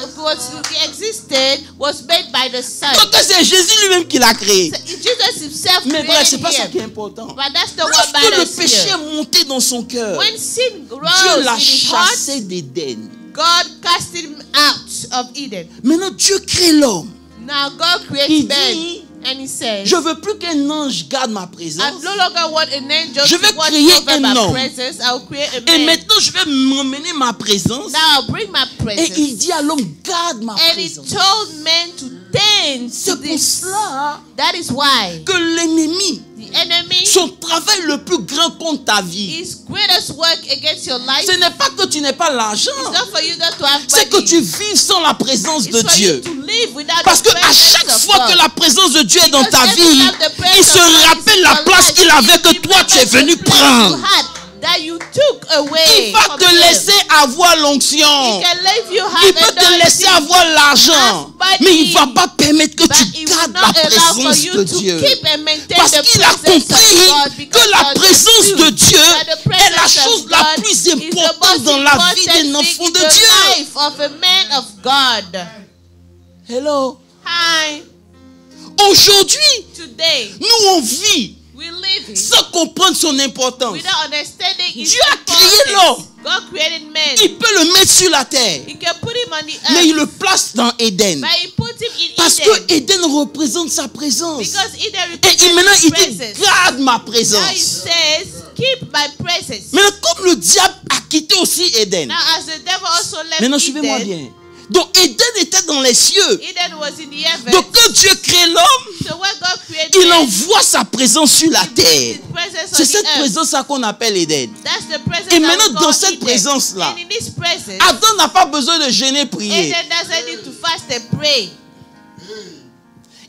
existed was made by the Son. Donc, c'est Jésus lui-même qui l'a créé. Jesus himself Mais bref, c'est created pas ça him. qui est important. But that's the what Lorsque le matters péché here. est monté dans son cœur, When sin Dieu rose l'a in his heart, chassé d'Éden. God cast him out of Eden. Maintenant, Dieu crée l'homme. Now God Il creates man. dit, And he says, je veux plus qu'un ange garde ma I présence. no longer want an angel Je vais to watch créer over un my homme. presence. I'll create a Et man. maintenant, je vais m'emmener ma présence. Now I'll bring my Et presence. il dit à l'homme, garde ma And he présence. told men to tend to C'est pour this. cela That is why que l'ennemi, the enemy, son travail le plus grand contre ta vie, his greatest work against your life, ce n'est pas que tu n'aies pas l'argent, it's not for you not to have c'est que money. tu vives sans la présence It's de for Dieu. you to live without Parce the que à presence chaque of fois God. que la présence de Dieu est dans Because ta every vie, time the il presence se of God is rappelle in la your place life, qu'il avait que he toi tu es remembers venu the place prendre. you had that you took away Il va from te him. laisser avoir He l'onction. can let you have Il peut te laisser anointing, avoir l'argent. have Mais il ne va money, pas permettre que but tu he will gardes not la allow for présence you de to Dieu. keep and maintain Parce the qu'il a presence of compris God, que because la God présence de Dieu that the est la presence of chose la God plus is the importante most dans la vie important d'un thing enfant in de the Dieu. life of a man of God. Hello. Hi, Aujourd'hui, today nous on vit we live in sans comprendre son importance. without understanding his Dieu a créé importance. l'homme. God created man. Il peut le mettre sur la terre. He can put him on the earth, Mais il le place dans Éden. but he put him in Parce Eden. que Éden représente sa présence. Because Eden Et maintenant, represents il his dit, presence. garde ma Now he présence. says, keep my presence. Maintenant, comme le diable a quitté aussi Éden. Now as the devil also left Maintenant, suivez-moi Eden, bien. Donc, Éden était dans les cieux. Eden was in the heavens. Donc, quand Dieu crée l'homme, So when God created il man, envoie sa présence sur la he put terre. his presence on C'est the cette earth. présence-là qu'on appelle Éden. That's the presence Et that maintenant, we dans call cette Eden. présence-là, And in this presence, Adam n'a pas besoin de gêner, prier. Eden doesn't need to fast and pray.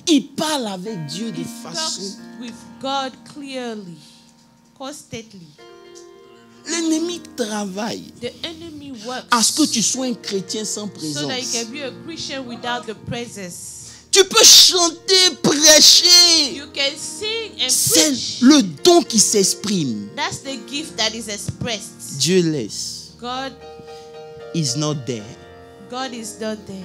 Il parle avec Dieu de He façon. talks with God clearly, constantly. L'ennemi travaille The enemy works à ce que tu sois un chrétien sans so that you présence. can be a Christian without the presence. Tu peux chanter, prêcher. You can sing and C'est preach. le don qui s'exprime. That's the gift that is expressed. Dieu laisse. God Is not there. is not there.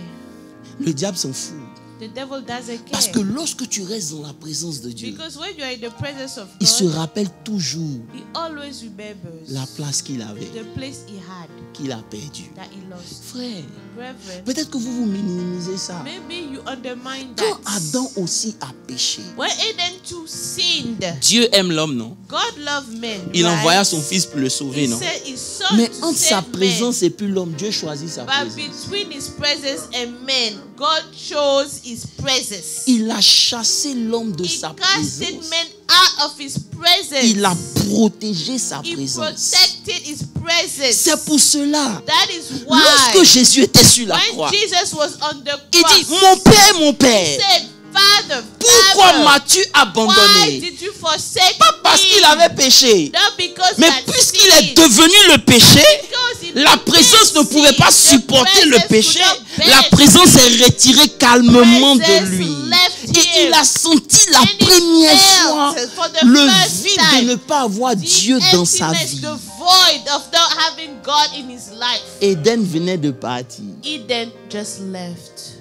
Le diable s'en fout. The devil doesn't Parce care. que lorsque tu restes dans la présence de Dieu, Because when you are in the presence of il se God, rappelle toujours he always remembers la place qu'il avait, the place he had qu'il a perdu. that he lost. Frère, Brethren, peut-être que vous minimisez ça. maybe you undermine Quand that. Adam aussi a péché, When Eden too sinned, Dieu aime l'homme, non? God loved men. Il right? envoya son fils pour le sauver, He non? sent his son Mais to entre sa save men. présence et puis l'homme, Dieu choisit sa But présence. between his presence and men, God chose his presence. Il a chassé l'homme de He sa casted présence. men out of his presence. Il a protégé sa He présence. protected his presence. C'est pour cela, That is why lorsque Jésus était sur la when croix, Jesus was on the il cross, dit, mon Père, mon he Père, said, Father, pourquoi Father, m'as-tu why abandonné? did you forsake Pas parce me? qu'il avait péché, Not because mais he had puisqu'il est sinned. devenu le péché, Because he la became présence ne pouvait pas sin. The supporter le presence péché. could not La bear présence est retirée calmement presence de lui. left Et il him. a senti la And he première felt fois for the le first vide time de ne pas avoir the Dieu dans sa emptiness, vie. the void of not having God in his life. Éden venait de partir. Eden just left.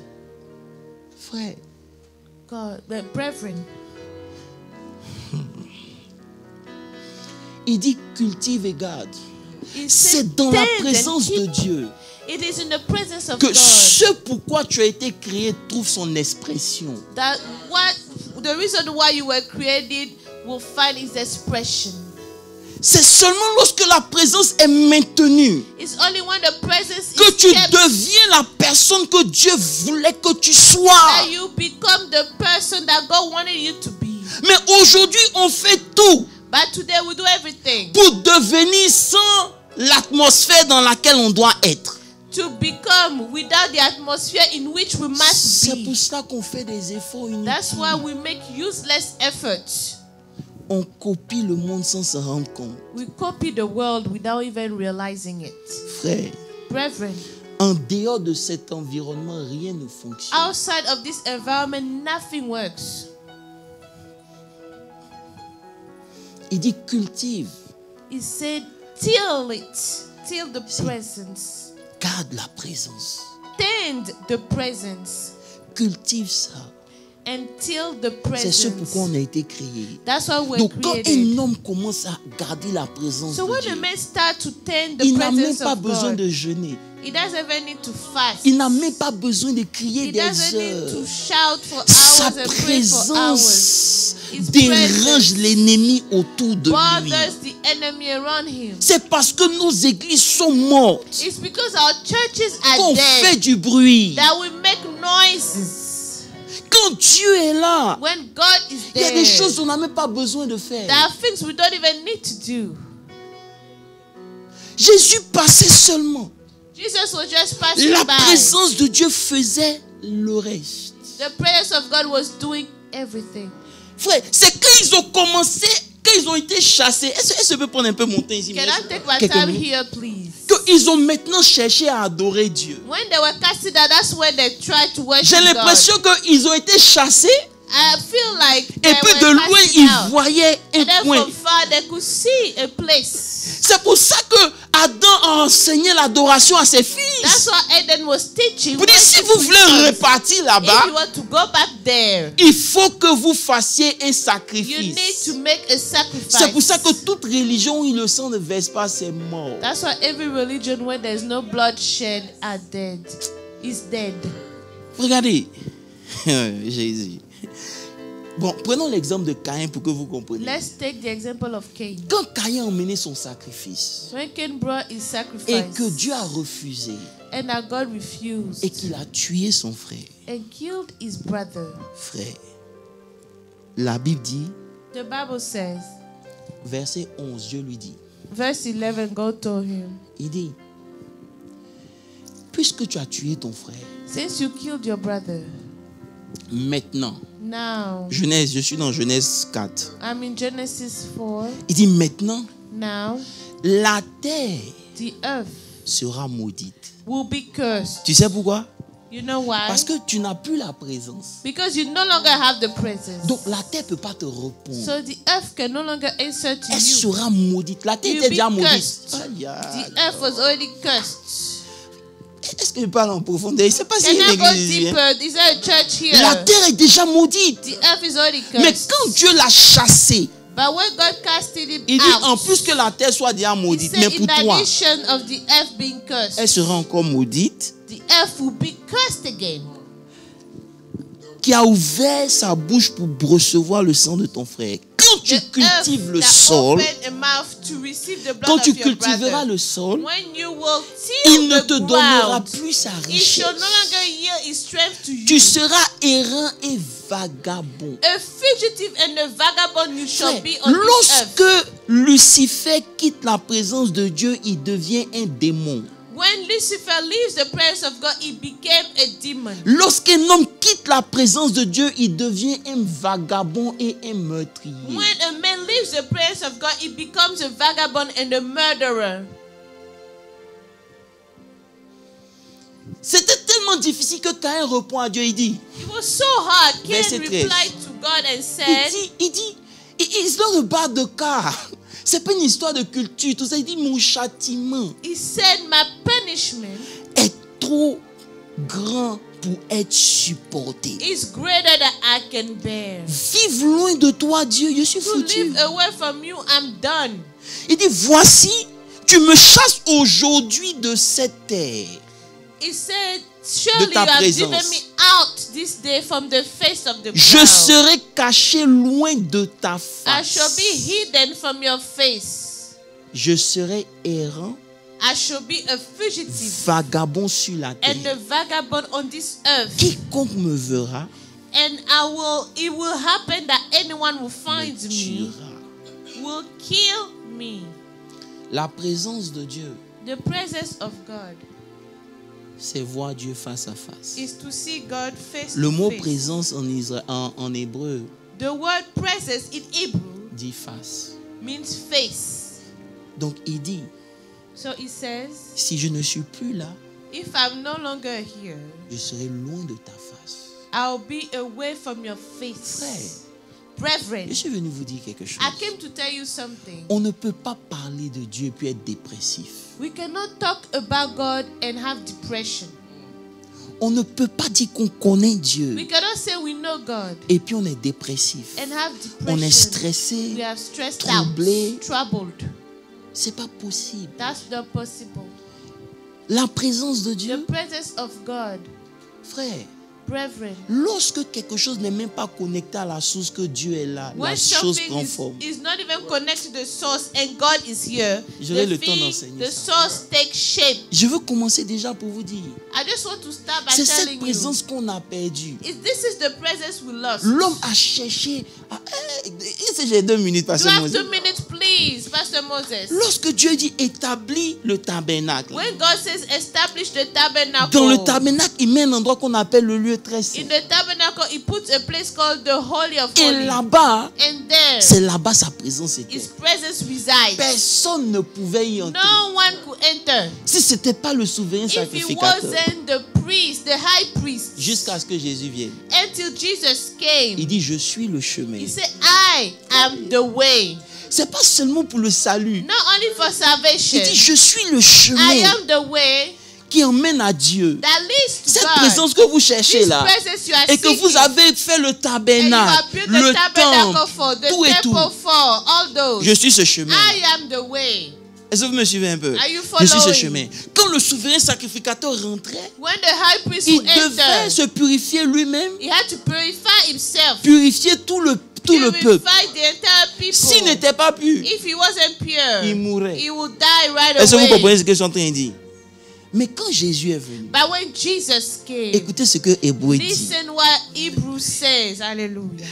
Frère, God, but brethren, il dit cultive et garde. he said, C'est dans la "Tend and présence de keep." Dieu It is in the presence of que God ce pourquoi tu as été créé trouve son expression. that the reason why you were created will find its expression. C'est seulement lorsque la présence est maintenue It's only when the presence que is tu kept deviens la personne que Dieu voulait que tu sois. that you become the person that God wanted you to be. Mais aujourd'hui, on fait tout But today we do everything pour devenir sans l'atmosphère dans laquelle on doit être. to become without the atmosphere in which we must C'est be. pour ça qu'on fait des efforts That's why inutiles. we make useless efforts. On copie le monde sans se rendre compte. We copy the world without even realizing it. Frère, Brethren, en dehors de cet environnement, rien ne fonctionne. outside of this environment, nothing works. Il dit cultive, He said, till it, till the presence. garde la présence. Tend the presence. Cultive ça. Until the C'est ce presence. pourquoi on a été créé. That's why we're Donc quand created. un homme commence à garder la présence So de when Dieu, a man start to tend the il n'a même presence pas of besoin God, de jeûner. he doesn't even need to fast. Il n'a même pas besoin de crier He des doesn't need heures. to shout for Sa hours and pray for hours. présence His dérange presence l'ennemi autour de lui. bothers the enemy around him. C'est parce que nos églises sont mortes It's because our churches are qu'on fait dead du bruit. that we make noises. Quand Dieu est là, When God is il y a there, des choses qu'on n'a même pas besoin de faire. there are things we don't even need to do. Jésus passait seulement. Jesus was just passing La by. présence de Dieu faisait le reste. The presence of God was doing everything. Frère, c'est quand ils ont commencé, quand ils ont été chassés. Est-ce que je peux prendre un peu mon temps ici? Can I take my Quelques time minutes. here, please? Qu'ils ont maintenant cherché à adorer Dieu. When they were casted out, that's when they tried to worship J'ai God. l'impression qu'ils ont été chassés I feel like et they puis were de loin casted ils out. voyaient un And then point. from far they could see a place. C'est pour ça que Adam a enseigné l'adoration à ses fils. That's why Eden was teaching. Vous dites, si worship vous to voulez sons. repartir If là-bas, you want to go back there, il faut que vous fassiez un you need sacrifice. to make a sacrifice. C'est pour ça que toute religion où il ne sang ne verse pas, c'est mort. That's why every religion where there's no bloodshed are dead. Is dead. Regardez, Jésus. Bon, prenons l'exemple de Caïn pour que vous compreniez. Let's take the example of Cain. Quand Caïn a emmené son sacrifice When Cain brought his et sacrifice que Dieu a refusé and that God refused et qu'il a tué son frère, and killed his brother, frère, la Bible dit, the Bible says, verset 11, Dieu lui dit, verse 11, God told him, il dit, puisque tu as tué ton frère, since you killed your brother, maintenant, now, Genèse, je suis dans Genèse 4, I'm in Genesis 4, il dit maintenant, now, la terre the earth sera maudite. will be cursed. Tu sais pourquoi? You know why? Parce que tu n'as plus la présence. Because you no longer have the presence. Donc la terre ne peut pas te répondre. So the earth can no longer answer to Elle you. sera maudite. La terre You'll était be déjà maudite. cursed. Aïe, aïe. The earth was already cursed. Est-ce que je parle en profondeur? Je ne sais pas s'il y Can a I une go église ici, hein. deeper? Is there a church here? La terre est déjà maudite. The earth is already Mais cursed. quand Dieu l'a chassé, But when God casted him il dit out, en plus que la terre soit déjà he maudite, said mais in pour toi, addition of the earth being cursed, elle sera encore maudite, the earth will be cursed again. qui a ouvert sa bouche pour recevoir le sang de ton frère. Quand tu The cultives earth le that sol, opened a mouth to receive the blood quand of tu your cultiveras brother, le sol, when you will il till ne the te donnera ground, plus sa it shall no richesse. longer yield its strength to Tu you. seras errant et vagabond. A fugitive and a vagabond you shall Frère, be on this earth. lorsque Lucifer quitte la présence de Dieu, il devient un démon. When Lucifer leaves the presence of God, he became a demon. Lorsqu'un homme quitte la présence de Dieu, il devient un vagabond et un meurtrier. When a man leaves the presence of God, he becomes a vagabond and a murderer. C'était tellement difficile que Caïn répond à Dieu, il dit, It was so hard. Cain Verset 13. replied to God and said, il dit, it's not about the car. C'est pas une histoire de culture, tout ça. Il dit, mon châtiment he said, my punishment est trop grand pour être supporté. is greater than I can bear. Vive loin de toi, Dieu, je suis To foutu. live away from you, I'm done. Il dit, voici, tu me chasses aujourd'hui de cette terre. He said, surely you ta have présence. driven me out this day from the face of the Je proud. serai caché loin de ta I shall be face. hidden from your face. Je serai errant, I shall be a fugitive vagabond sur la and a terre. vagabond on this earth. Quiconque me verra And it will happen that anyone who me finds me tuera. will kill me. La présence de Dieu, The presence of God c'est voir Dieu face à face. is to see God face Le to mot face. présence en hébreu The word presence in Hebrew dit face. means face. Donc il dit, So it says, si je ne suis plus là, if I'm no longer here, je serai loin de ta face. I'll be away from your face. Frère, Brethren, je suis venu vous dire quelque chose. I came to tell you something. On ne peut pas parler de Dieu et puis être dépressif. We cannot talk about God and have depression. On ne peut pas dire qu'on connaît Dieu We cannot say we know God et puis on est dépressif. and have On est depression. stressé. We are stressed troublé. out, troubled. C'est pas possible. That's not possible. La présence de The Dieu, presence of God, frère, brethren, lorsque quelque chose n'est même pas connecté à la source que Dieu est là, la when chose something prend forme. is not even connected to the source and God is here, J'aurai the le temps thing, d'enseigner the ça. source takes shape. Je veux commencer déjà pour vous dire, I just want to start by c'est cette telling you, présence qu'on a perdue. this is the presence we lost. L'homme a cherché. Si j'ai 2 minutes, Do I Pasteur have Moses. 2 minutes, please, Pastor Moses? Lorsque Dieu dit établis le tabernacle, When God says establish the tabernacle, dans le tabernacle, il met un endroit qu'on appelle le lieu très saint. in the tabernacle, He puts a place called the Holy of Et Holies. là-bas, And there, c'est là-bas sa présence était. His presence resides. Personne ne pouvait y entrer. No one could enter. Si ce n'était pas le souverain If he sacrificateur. wasn't the priest, the high priest, Jusqu'à ce que Jésus vienne. until Jesus came, Il dit, je suis le chemin. He said, I am the way. C'est pas seulement pour le salut. Not only for salvation, Il dit, je suis le I chemin am the way qui emmène à Dieu. that leads to Cette God. présence que vous cherchez This là, presence you are et que seeking, vous avez fait le and you tabernacle, have built the le tabernacle temple, for, the tout et temple tout. for, all those. Je suis ce chemin. I am the way. Est-ce que vous me suivez un peu? Are you Je suis ce following? chemin. Quand le souverain sacrificateur rentrait, When the high priest il would devait enter, se purifier lui-même, he had to purify himself, purifier tout le peuple. purify the entire people. S'il n'était pas pur, If he wasn't pure, il mourrait. he would die right Est-ce que vous away. comprenez ce que je suis en train de dire? Mais quand Jésus est venu, But when Jesus came, écoutez ce que Hébreu dit. listen what Hebrews says. Hallelujah.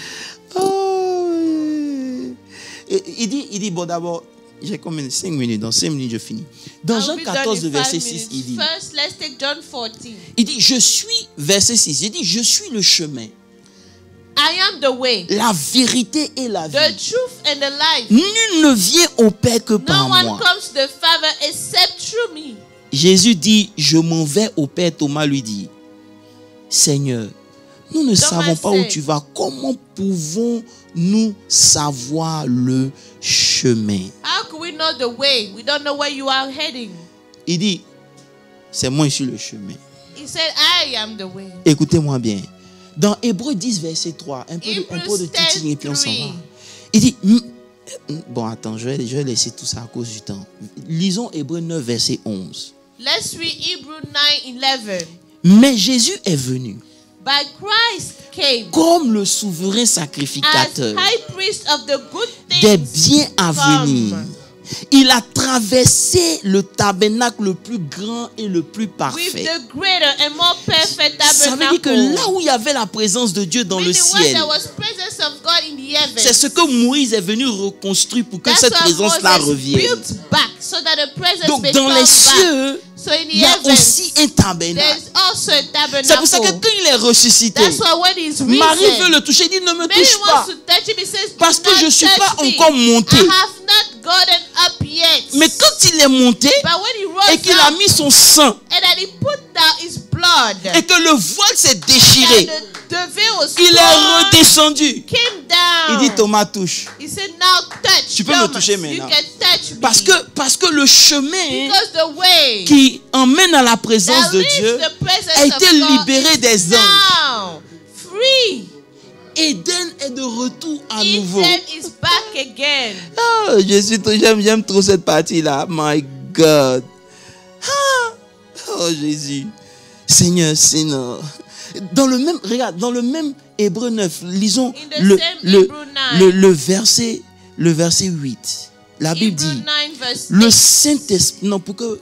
Oh, oui. Il dit, bon d'abord, j'ai combien? 5 minutes. Dans 5 minutes, je finis. Dans I'll Jean be done 14, in verset 5 6, minutes. il dit, First, let's take John 14. il dit, je suis, verset 6, il dit, je suis le chemin, I am the way, la vérité et la the vie. truth, and the life. Nul ne vient au Père que No par one moi. comes to the Father except through me. Jésus dit, je m'en vais au Père. Thomas lui dit, Seigneur, nous ne savons pas où said, tu vas. Comment pouvons-nous savoir le chemin? How can we know the way? We don't know where you are heading. Il dit, c'est moi sur le chemin. He said, I am the way. Écoutez-moi bien. Dans Hébreux 10, verset 3, un peu de teaching et puis on s'en va. Il dit, bon attends, je vais laisser tout ça à cause du temps. Lisons Hébreux 9, verset 11. Let's read Hebrews 9:11. Mais Jésus est venu But Christ came comme le souverain as sacrificateur high priest of the good des things biens à come. venir. Il a traversé le tabernacle le plus grand et le plus With parfait. the greater and more perfect Ça veut dire tabernacle. que là où il y avait la présence de Dieu dans le Meaning where ciel, there was presence of God in the heavens. c'est ce que Moïse est venu reconstruire pour que That's cette why présence-là Moses revienne. built back so that the presence Donc may dans come les back. cieux, So in the il y a heavens, aussi un tabernacle. there's also a tabernacle. C'est pour ça que quand il est ressuscité, That's why when he's risen, Marie veut le toucher, il dit ne me Mary touche pas. wants to touch him. He says, Parce "Do que je not ne suis touch pas me. encore monté. I have not gotten up yet." Mais quand il est monté But when he rose et qu'il a up mis son sang and then he put down his blood, et que le voile s'est and déchiré, the veil was il est torn, redescendu. came Il down. dit Thomas touche. He said, "Now touch." Tu peux me Thomas. toucher You maintenant. can touch me. Parce que le chemin Because the way qui emmène à la présence that de leads Dieu the presence a été of God libéré is des anges. now free. Éden est de retour à nouveau. Eden is back again. Oh, j'aime trop cette partie-là. My God. Ah. Oh, Jésus. Seigneur, Seigneur. Dans le même, regarde, dans le même Hébreu 9, lisons In the same Hebrew 9. le verset 8. La Bible Hebrew dit, 9 verse le 8. Saint-Esprit, non, pour que,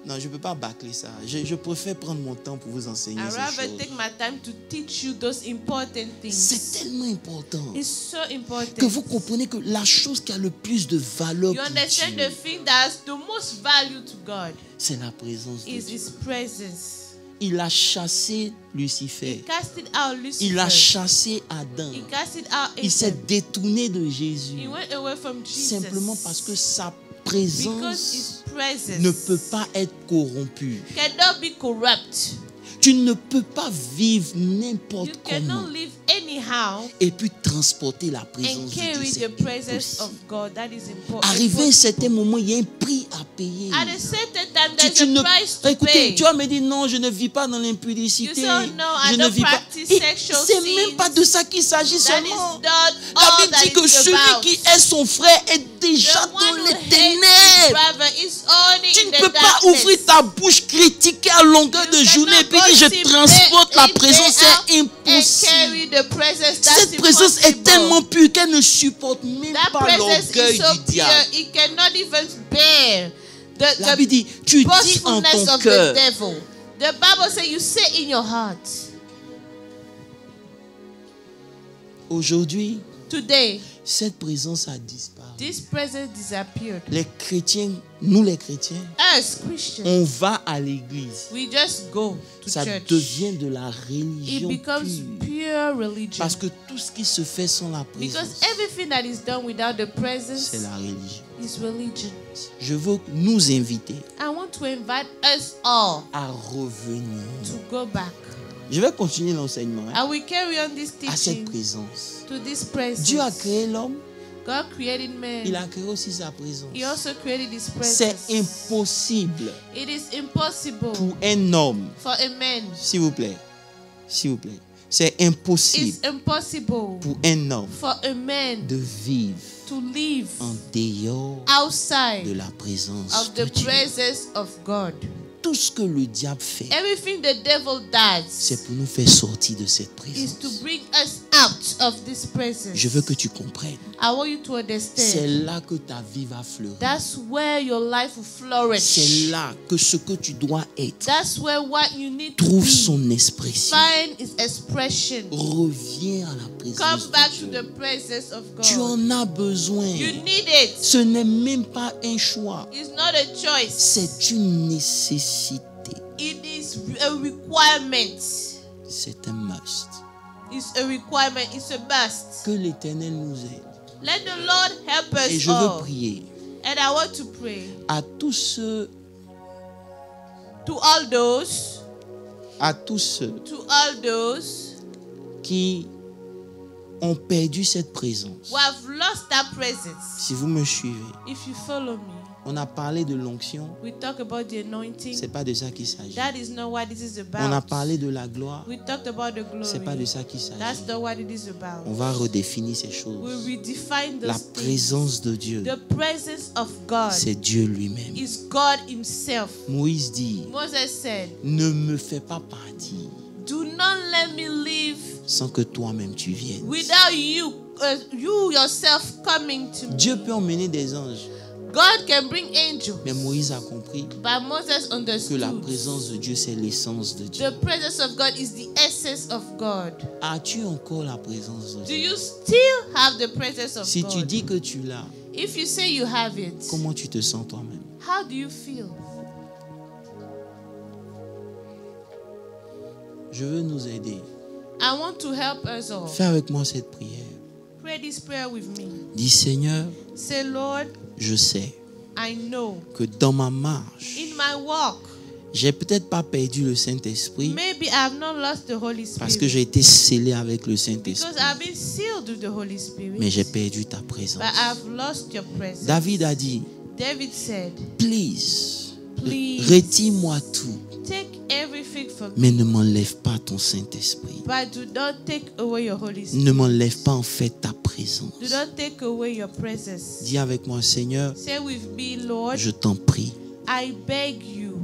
non, je ne peux pas bâcler ça. Je préfère prendre mon temps pour vous enseigner I'd ces rather choses. take my time to teach you those important things. C'est tellement important It's so important. que vous comprenez que la chose qui a le plus de valeur You pour understand Dieu, the thing that has the most value to God c'est la présence de is Dieu. His presence. Il a chassé He Lucifer. casted out Lucifer. Il a chassé Adam. He casted out Il s'est Adam. détourné de Jésus. He went away from Jesus. Simplement parce que sa because présence His presence ne peut pas être corrompue. cannot be corrupt. Tu ne peux pas vivre You n'importe comment cannot live anyhow et puis transporter la and présence de Dieu. carry C'est the presence impossible. of God. That is important. Arrivé à un certain moment, il y a un prix à payer. At a certain time, Tu there's a ne, price to écoutez, pay. tu vas me dire non, je ne vis pas dans l'impudicité. You say, oh, no, I Je ne don't vis pas. practice Et sexual c'est sins. même pas de ça qu'il s'agit That is seulement. not La all Bible that dit que it's celui about. qui est son frère est déjà The dans one who les hates his ténèbres. brother is only Tu in ne the peux pas darkness. ouvrir ta bouche, critiquer à longueur You de cannot journée et puis dire gossip je transporte la day in, présence. day out C'est and impossible. carry the presence. That's Cette présence est impossible. tellement pure qu'elle ne supporte même That pas presence l'orgueil is so du pure, diable. it cannot even bear La the Bible dit, tu dis en boastfulness ton of the cœur. devil. The Bible says you say in your heart. Aujourd'hui, Today, cette présence a disparu. this presence disappeared. Les chrétiens, nous les chrétiens, As Christians, on va à l'église. we just go to Ça church. devient de la It religion becomes pure. pure religion. Parce que tout ce qui se fait sans la Because présence, everything that is done without the presence c'est la religion. is religion. Je veux nous inviter I want to invite us all à revenir. to go back. Je vais continuer l'enseignement hein, I will carry on this à cette teaching présence. to this presence. Dieu a créé l'homme, God created man. il a créé aussi sa présence. He also created his C'est presence. impossible It is impossible pour un homme, for a man. s'il vous plaît, s'il vous plaît, c'est impossible It's impossible pour un homme for a man de vivre to live en dehors de outside la présence of de the Dieu. presence of God. Tout ce que le diable fait, Everything the devil does c'est pour nous faire sortir de cette is to présence. bring us out of this presence. Je veux que tu comprennes. I want you to C'est understand. là que ta vie va fleurir. That's where your life will flourish. C'est là que ce que tu dois être That's where what you need to trouve be. son expression. Find its expression. Reviens à la présence Come back de to Dieu. the presence of Tu God. en as besoin. You need it. Ce n'est même pas un choix. It's not a choice. C'est une nécessité. It is a requirement. C'est un must. It's a requirement. It's a must. Que l'Éternel nous aide. Let the Lord help us Et je veux all. prier And I want to pray à tous ceux, to all those, qui ont perdu cette présence. who have lost that presence. Si vous me suivez, If you follow me, on a parlé de l'onction. we talk about the anointing. C'est pas de ça qu'il s'agit. That is not what this is On a about. parlé de la gloire. We talked about the C'est pas de glory. ça qu'il s'agit. That's not what it is about. On va redéfinir ces We choses. redefine La those things. présence de Dieu, The presence of God c'est Dieu lui-même. is God Himself. Moïse dit, Moses said, ne me fais pas partir do not let me live sans que toi-même tu viennes. without you, you yourself coming to me. Dieu peut emmener des anges, God can bring angels. mais Moïse a compris But Moses que la understood présence de Dieu, c'est l'essence de Dieu. the presence of God is the essence of God. As-tu encore la présence de Do Dieu? you still have the presence of Si tu God? dis que tu l'as, If you say you have it, comment tu te sens toi-même? how do you feel? Je veux nous aider. I want to help us all. Fais avec moi cette prière. Pray this prayer with me. Dis Seigneur, Say, Lord, je sais I know que dans ma marche, in my walk, j'ai peut-être pas perdu le Saint-Esprit maybe I have not lost the Holy parce que Spirit. j'ai été scellé avec le Because Saint-Esprit, I've been sealed with the Holy Spirit. mais j'ai perdu ta présence. But I've lost your presence. David a dit, David said, please, Please. retire-moi tout, take everything from me, mais ne m'enlève pas ton Saint-Esprit. but do not take away your Holy Spirit. Ne m'enlève pas en fait ta présence. Do not take away your presence. Dis avec moi, Seigneur, Say with me, Lord, je t'en prie, I beg you,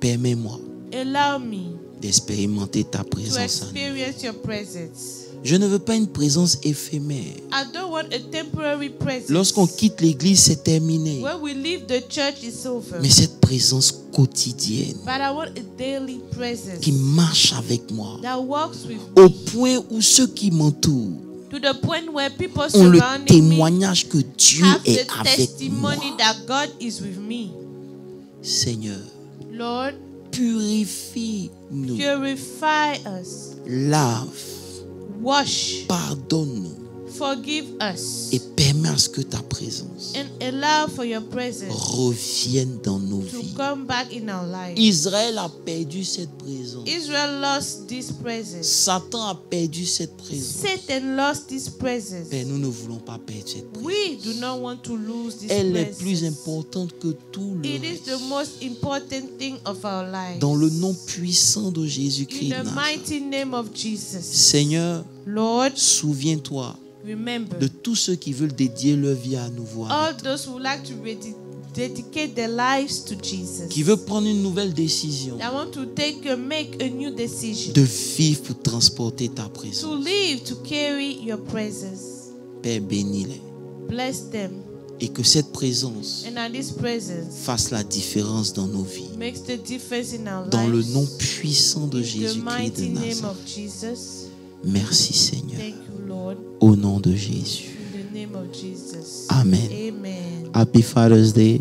permets-moi allow me d'expérimenter ta to présence en nous. experience your presence. Je ne veux pas une présence éphémère. I don't want a temporary presence. Lorsqu'on quitte l'église, c'est terminé. When we leave the church, it's over. Mais cette présence quotidienne But I want a daily presence qui marche avec moi, that walks with au me, point où ceux qui m'entourent to the point where people ont le surrounding me témoignage que Dieu have est the avec moi. testimony that God is with me. Seigneur, Lord, purifie-nous, purify us, lave, wash, pardonne-nous forgive us, et permets à ce que ta présence and allow for your presence revienne dans nos to vies. come back in our lives. Israël a perdu cette présence. Israel lost this presence. Satan a perdu cette présence. Satan lost this presence. Mais nous ne voulons pas perdre cette présence. We do not want to lose this Elle est presence. plus importante que tout le It is the reste. most important thing of our lives. Dans le nom puissant de In Jésus-Christ de the Nazareth. mighty name of Jesus. Seigneur, Lord, souviens-toi remember de tous ceux qui veulent dédier leur vie à nouveau all avec toi, those who would like to dedicate their lives to Jesus. qui veulent prendre une nouvelle décision I want to make a new decision de vivre pour transporter ta to présence. live, to carry your presence. Père, bénis-les Bless them. et que cette présence And that this presence fasse la différence dans nos vies. makes the difference in our Dans le lives. nom puissant de In the Jésus-Christ de mighty name Nazareth. of Jesus. Merci Seigneur. Thank you, Lord. Au nom de Jésus. In the name of Jesus. Amen. Amen. Happy Father's Day.